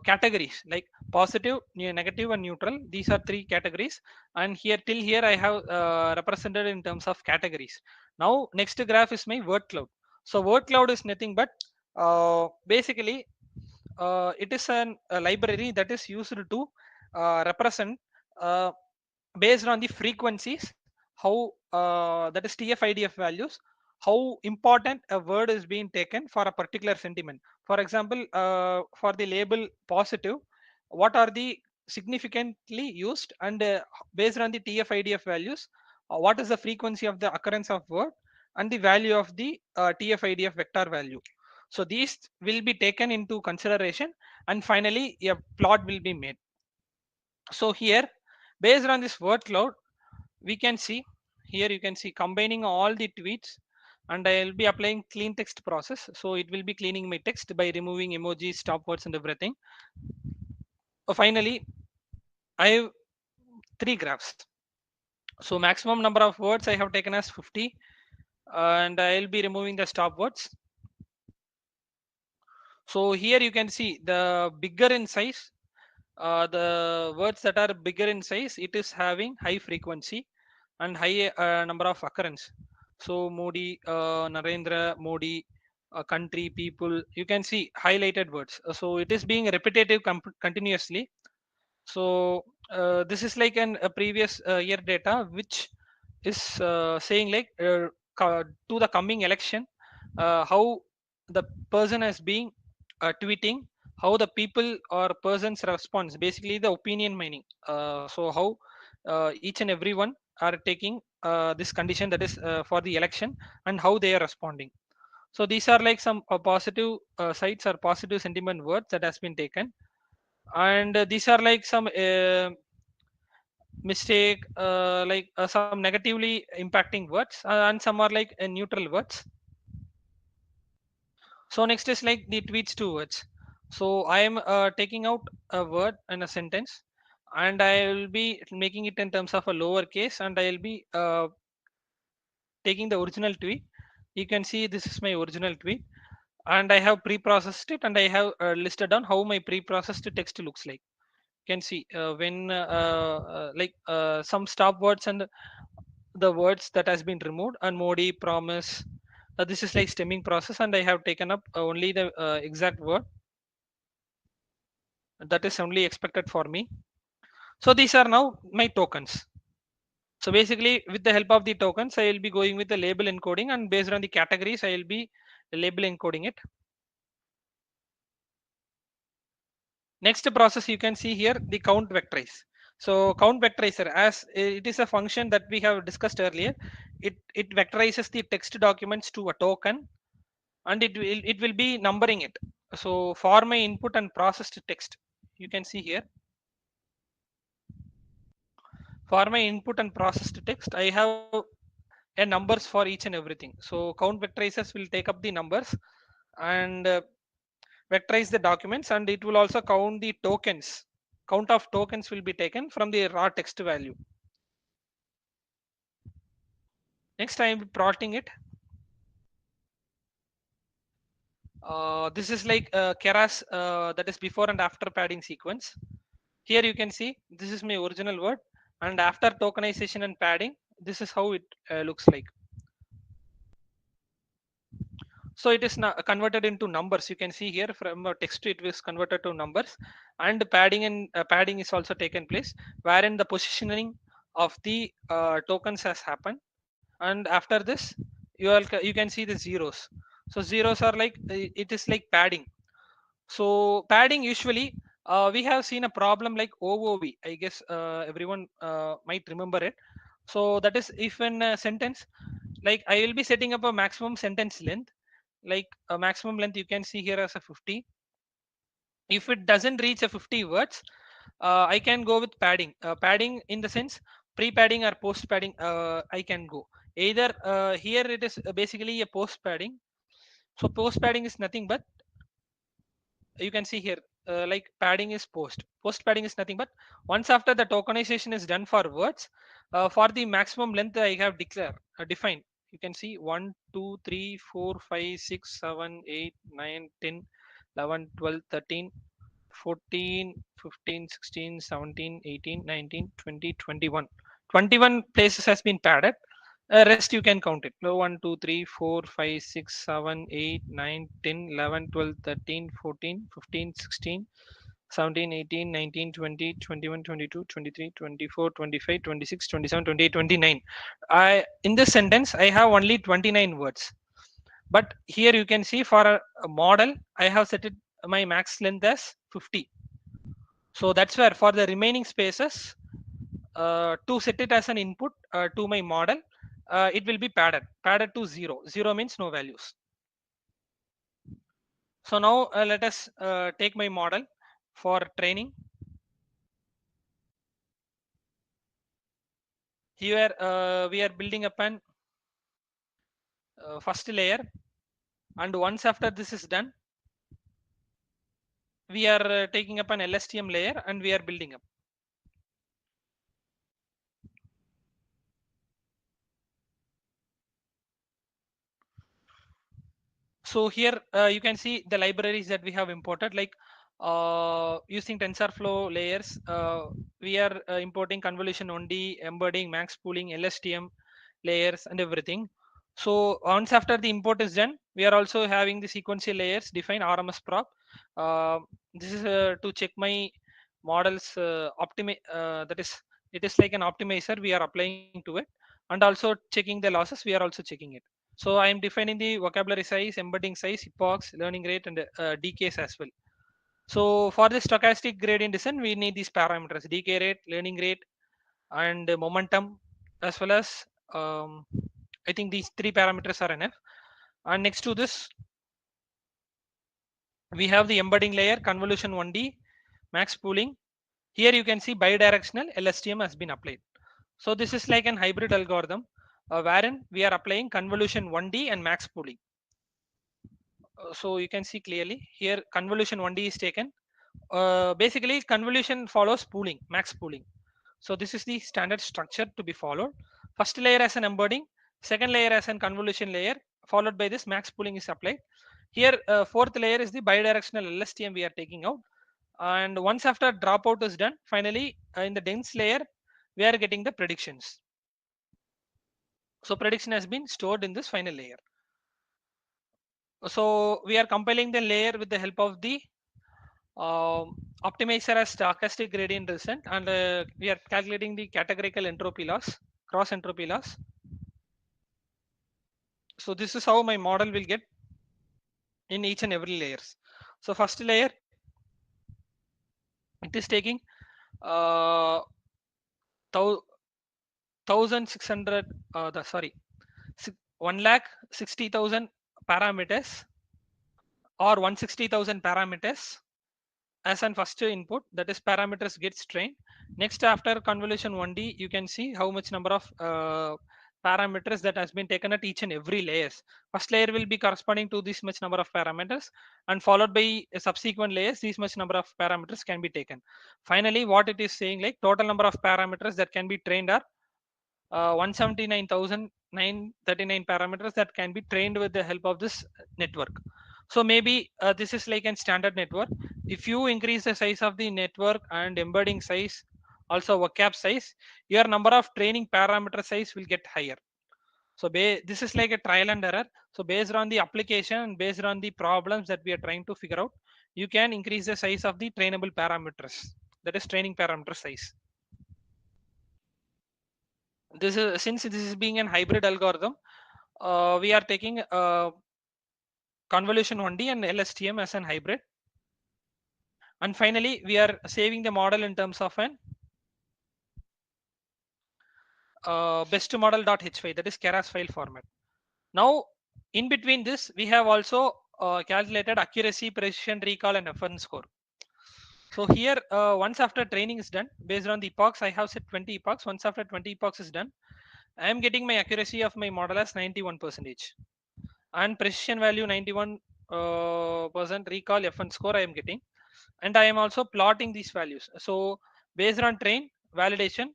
categories like positive, negative and neutral. These are three categories, and here till here I have represented in terms of categories. Now next graph is my word cloud. So word cloud is nothing but basically it is a library that is used to represent uh, based on the frequencies how that is TF-IDF values, how important a word is being taken for a particular sentiment. For example, for the label positive, what are the significantly used, and based on the TF-IDF values, what is the frequency of the occurrence of word and the value of the TF-IDF vector value. So these will be taken into consideration, and finally a plot will be made. So here, based on this word cloud, we can see here you can see combining all the tweets, and I'll be applying clean text process. So it will be cleaning my text by removing emojis, stop words and everything. Finally, I have three graphs. So maximum number of words I have taken as 50, and I'll be removing the stop words. So here you can see the bigger in size, the words that are bigger in size, it is having high frequency and high number of occurrence. So Modi, Narendra Modi, country, people, you can see highlighted words. So it is being repetitive continuously. So this is like a previous year data which is saying like to the coming election, how the person is being tweeting, how the people or persons response, basically the opinion mining. So how each and everyone are taking this condition, that is for the election, and how they are responding. So these are like some positive sites or positive sentiment words that has been taken, and these are like some mistake like some negatively impacting words, and some are like neutral words. So next is like the tweets to words. So I am taking out a word in a sentence, and I will be making it in terms of a lower case, and I will be taking the original tweet. You can see this is my original tweet, and I have pre-processed it, and I have listed down how my pre-processed text looks like. You can see when like some stop words and the words that has been removed, and Modi promise, this is like stemming process, and I have taken up only the exact word that is only expected for me. So these are now my tokens. So basically with the help of the tokens I will be going with the label encoding, and based on the categories I will be label encoding it. Next process you can see here the count vectorize. So count vectorizer, as it is a function that we have discussed earlier, it vectorizes the text documents to a token, and it will be numbering it. So for my input and processed text, you can see here, for my input and processed text I have a numbers for each and everything. So count vectorizers will take up the numbers, and vectorize the documents, and it will also count the tokens. Count of tokens will be taken from the raw text value. Next I am plotting it. This is like keras, that is before and after padding sequence. Here you can see this is my original word, and after tokenization and padding, this is how it looks like. So it is now converted into numbers. You can see here from text it was converted to numbers, and padding and padding is also taken place, wherein the positioning of the tokens has happened, and after this you can see the zeros. So zeros are like it is like padding. So padding usually we have seen a problem like OOV. I guess everyone might remember it. So that is if in a sentence, like I will be setting up a maximum sentence length, like a maximum length you can see here as a 50. If it doesn't reach a 50 words, I can go with padding. Padding in the sense pre-padding or post-padding. I can go either. Here it is basically a post-padding. So post-padding is nothing but, you can see here, like padding is post padding is nothing but once after the tokenization is done for words, for the maximum length I have defined. You can see 1 2 3 4 5 6 7 8 9 10 11 12 13 14 15 16 17 18 19 20 21. 21 places has been padded. Rest you can count it. No, 1 2 3 4 5 6 7 8 9 10 11 12 13 14 15 16 17 18 19 20 21 22 23 24 25 26 27 28 29. I in this sentence I have only 29 words, but here you can see for a model I have set it my max length as 50. So that's where for the remaining spaces, to set it as an input to my model, it will be padded to 0. 0 means no values. So now let us take my model for training. Here we are building up an first layer, and once after this is done, we are taking up an LSTM layer and we are building up. So here you can see the libraries that we have imported, like using TensorFlow layers, we are importing convolution 1D, embedding, max pooling, LSTM layers and everything. So once after the import is done, we are also having the sequential layers define RMS prop. uh, this is to check my models that is, it is like an optimizer we are applying to it, and also checking the losses we are also checking it. So I am defining the vocabulary size, embedding size, epochs, learning rate, and decays as well. So for the stochastic gradient descent, we need these parameters: decay rate, learning rate, and momentum, as well as I think these three parameters are enough. And next to this, we have the embedding layer, convolution 1D, max pooling. Here you can see bidirectional LSTM has been applied. So this is like an hybrid algorithm wherein we are applying convolution 1D and max pooling. So you can see clearly here convolution 1D is taken. Basically convolution follows pooling, max pooling. So this is the standard structure to be followed. First layer as an embedding, second layer as an convolution layer, followed by this max pooling is applied. Here fourth layer is the bidirectional LSTM we are taking out, and once after dropout is done, finally in the dense layer we are getting the predictions. So prediction has been stored in this final layer. So we are compiling the layer with the help of the optimizer as stochastic gradient descent, and we are calculating the categorical entropy loss, cross entropy loss. So this is how my model will get in each and every layers. So first layer, it is taking uh, 1600 the sorry 1 lakh 60,000 parameters, or 160,000 parameters as an first input, that is parameters gets trained. Next after convolution 1D, you can see how much number of parameters that has been taken at each and every layers. First layer will be corresponding to this much number of parameters, and followed by a subsequent layers this much number of parameters can be taken. Finally what it is saying, like total number of parameters that can be trained are 179,939 parameters that can be trained with the help of this network. So maybe this is like a standard network. If you increase the size of the network and embedding size, also vocab size, your number of training parameter size will get higher. So this is like a trial and error. So based on the application and based on the problems that we are trying to figure out, you can increase the size of the trainable parameters, that is training parameter size. This is, since this is being an hybrid algorithm, we are taking convolution 1D and LSTM as an hybrid. And finally we are saving the model in terms of an best model.h5, that is keras file format. Now in between this we have also calculated accuracy, precision, recall, and FN score. So here, once after training is done, based on the epochs, I have set 20 epochs. Once after 20 epochs is done, I am getting my accuracy of my model as 91 percentage and precision value 91 percent. Recall F1 score I am getting, and I am also plotting these values. So based on train validation,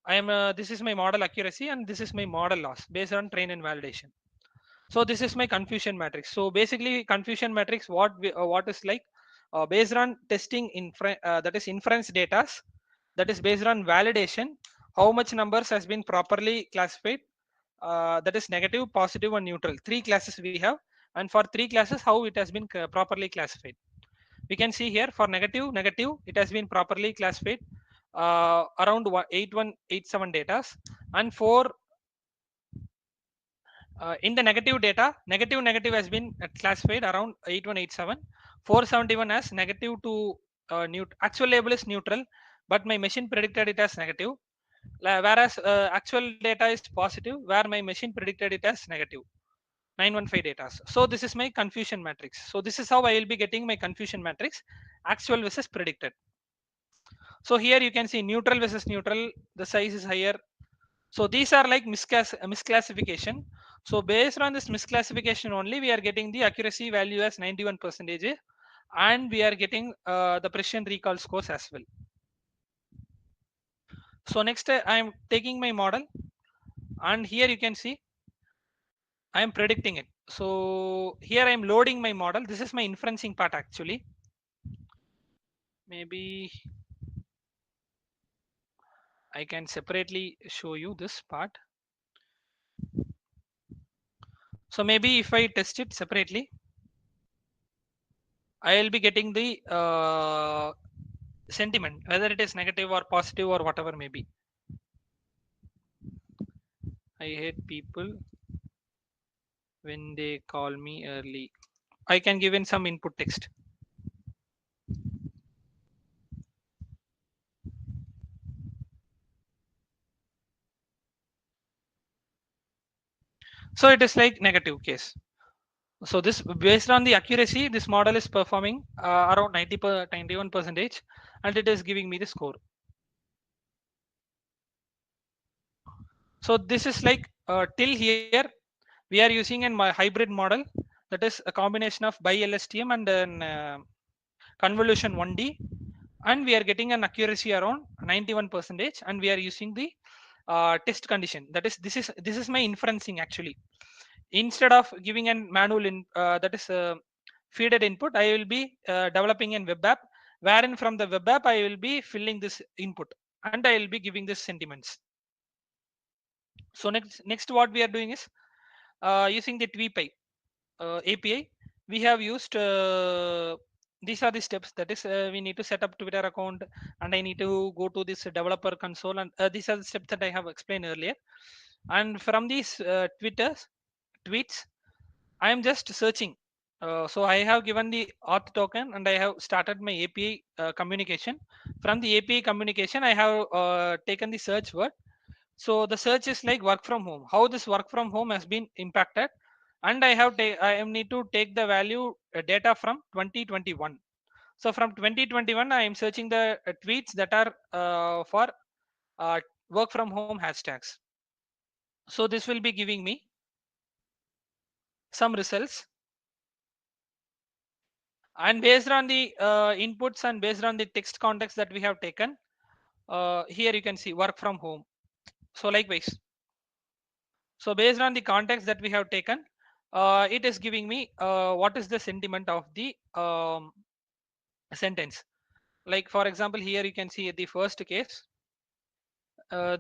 I am this is my model accuracy and this is my model loss based on train and validation. So this is my confusion matrix. So basically confusion matrix, what is like, based on testing that is inference data, that is based on validation, how much numbers has been properly classified, that is negative, positive and neutral, three classes we have. And for three classes how it has been properly classified, we can see here. For negative it has been properly classified around 8187 data. And for in the negative data, negative has been classified around 8187. 471 as negative to actual label is neutral, but my machine predicted it as negative. Whereas actual data is positive, where my machine predicted it as negative. 915 data. So this is my confusion matrix. So this is how I will be getting my confusion matrix, actual versus predicted. So here you can see neutral versus neutral, the size is higher. So these are like misclassification. So based on this misclassification only, we are getting the accuracy value as 91 percentage, and we are getting the precision recall scores as well. So next I am taking my model, and here you can see I am predicting it. So here I am loading my model. This is my inferencing part actually. Maybe I can separately show you this part. So maybe if I test it separately, I will be getting the sentiment, whether it is negative or positive or whatever may be. I hate people when they call me early. I can give in some input text. So it is like negative case. So this, based on the accuracy, this model is performing around 91 percentage, and it is giving me the score. So this is like till here we are using in my hybrid model, that is a combination of bi LSTM and then convolution 1D, and we are getting an accuracy around 91 percentage, and we are using the test condition, that is this is my inferencing actually. Instead of giving an manual that is feeded input, I will be developing an web app, wherein from the web app I will be filling this input, and I will be giving this sentiments. So next what we are doing is using the TweePy API. We have used these are the steps, that is we need to set up Twitter account, and I need to go to this developer console, and these are the steps that I have explained earlier. And from these tweets, I am just searching. So I have given the auth token, and I have started my API communication. From the API communication, I have taken the search word. So the search is like work from home, how this work from home has been impacted, and I am need to take the value data from 2021. So from 2021 I am searching the tweets that are for uh, work from home hashtags. So this will be giving me some results, and based on the inputs and based on the text context that we have taken, here you can see work from home. So likewise, so based on the context that we have taken, it is giving me what is the sentiment of the sentence. Like for example, here you can see the first case.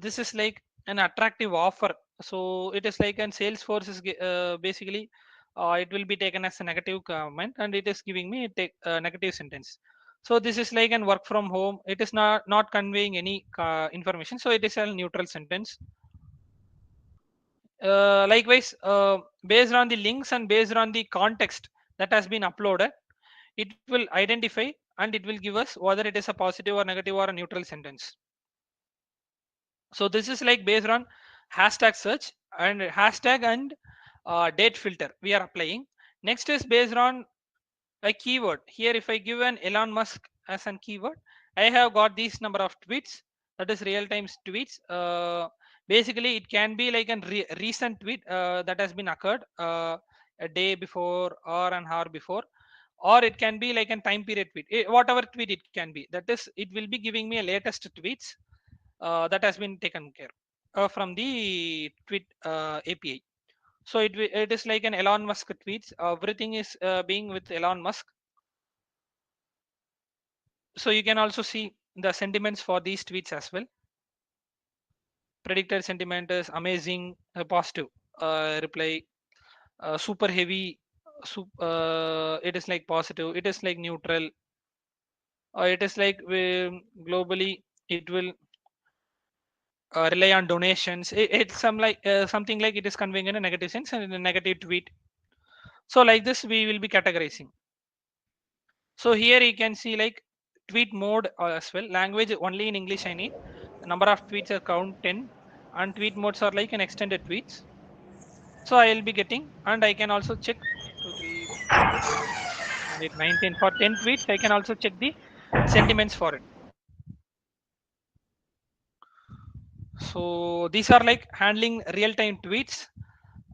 This is like an attractive offer. So it is like an Salesforce is basically it will be taken as a negative comment, and it is giving me a negative sentence. So this is like an work from home. It is not conveying any information. So it is a neutral sentence. Likewise, based on the links and based on the context that has been uploaded, it will identify and it will give us whether it is a positive or negative or a neutral sentence. So this is like based on hashtag search and hashtag and date filter we are applying. Next is based on a keyword. Here if I give an Elon Musk as an keyword, I have got these number of tweets, that is real time tweets. Basically it can be like a recent tweet that has been occurred a day before or an hour before, or it can be like a time period tweet. Whatever tweet it can be, that is it will be giving me a latest tweets that has been taken care from the tweet API. So it is like an Elon Musk tweets. Everything is being with Elon Musk. So you can also see the sentiments for these tweets as well. Predicted sentiment is amazing, positive. Reply super heavy. It is like positive. It is like neutral. It is like globally it will rely on donations. It's something like it is conveying in a negative sense and in a negative tweet. So like this we will be categorizing. So here you can see like tweet mode as well. Language only in English I need. The number of tweets are count 10, and tweet modes are like an extended tweets. So I will be getting, and I can also check 2, 3, 8, 9, 10. For 10 tweets, I can also check the sentiments for it. So these are like handling real-time tweets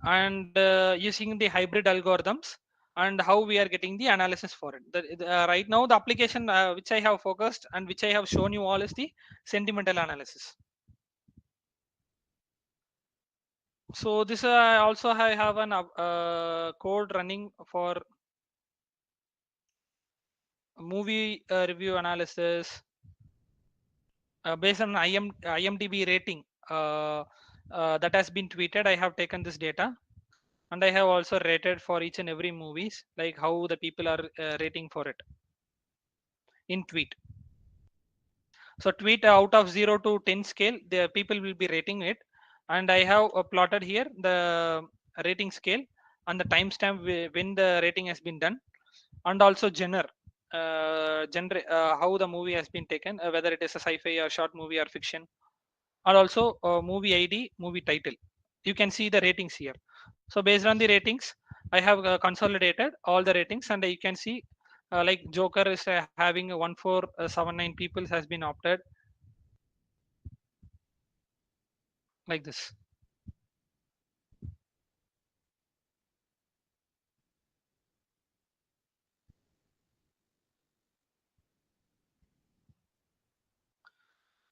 and using the hybrid algorithms, and how we are getting the analysis for it. Right now, the application which I have focused and which I have shown you all is the sentimental analysis. So this also I have an code running for movie review analysis based on IMDb rating that has been tweeted. I have taken this data, and I have also rated for each and every movies, like how the people are rating for it in tweet. So tweet out of 0 to 10 scale, the people will be rating it, and I have plotted here the rating scale and the timestamp when the rating has been done, and also how the movie has been taken, whether it is a sci-fi or short movie or fiction, and also movie ID, movie title. You can see the ratings here. So based on the ratings, I have consolidated all the ratings, and you can see like Joker is having 1479 people has been opted, like this.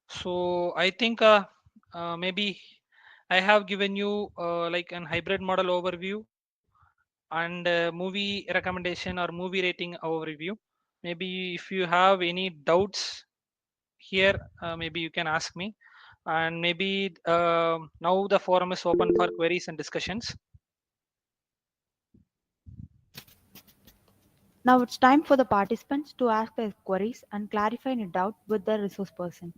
So I think maybe I have given you like an hybrid model overview and movie recommendation or movie rating overview. Maybe if you have any doubts here, maybe you can ask me, and maybe now the forum is open for queries and discussions. Now it's time for the participants to ask their queries and clarify any doubt with the resource person.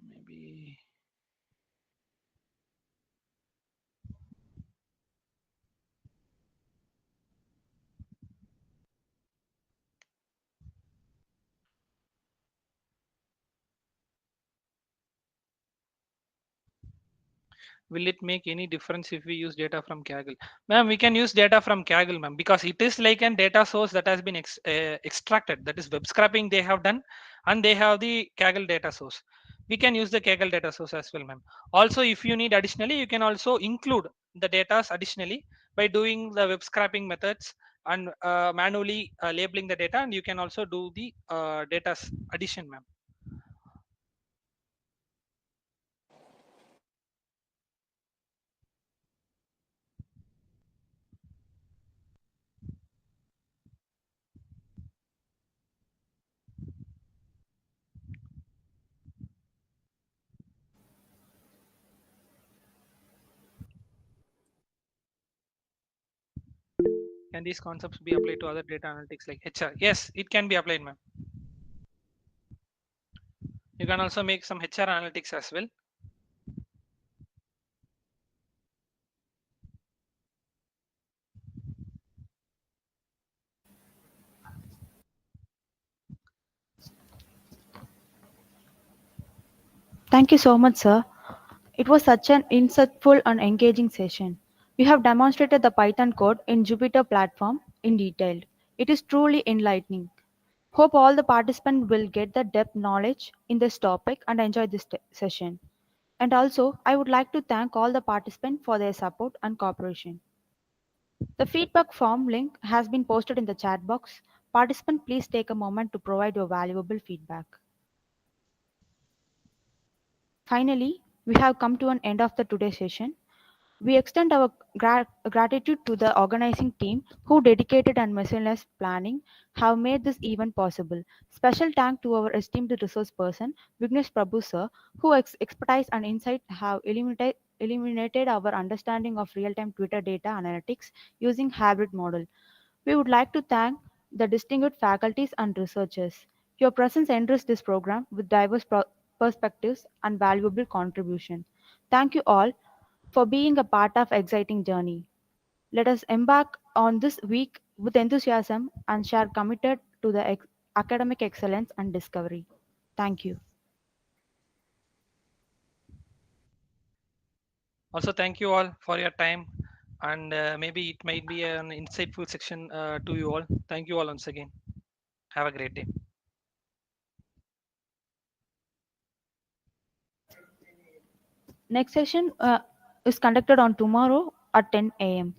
Maybe will it make any difference if we use data from Kaggle? Ma'am, we can use data from Kaggle, ma'am, because it is like a data source that has been extracted. That is web scraping they have done, and they have the Kaggle data source. We can use the Kaggle data source as well, ma'am. Also, if you need additionally, you can also include the data additionally by doing the web scraping methods and manually labeling the data, and you can also do the data addition, ma'am. Can these concepts be applied to other data analytics like HR? Yes, it can be applied, ma'am. You can also make some HR analytics as well. Thank you so much, sir. It was such an insightful and engaging session. We have demonstrated the Python code in Jupyter platform in detail. It is truly enlightening. Hope all the participants will get the depth knowledge in this topic and enjoy this session. And also, I would like to thank all the participants for their support and cooperation. The feedback form link has been posted in the chat box. Participant, please take a moment to provide your valuable feedback. Finally, we have come to an end of the today's session. We extend our gratitude to the organizing team who dedicated and merciless planning have made this event possible. Special thank to our esteemed resource person, Vignesh Prabhu sir, whose expertise and insight have eliminated our understanding of real-time Twitter data analytics using hybrid model. We would like to thank the distinguished faculties and researchers. Your presence enriches this program with diverse perspectives and valuable contribution. Thank you all for being a part of exciting journey. Let us embark on this week with enthusiasm and share committed to the academic excellence and discovery. Thank you. Also, thank you all for your time, and maybe it might be an insightful section to you all. Thank you all once again. Have a great day. Next session is conducted on tomorrow at 10 a.m.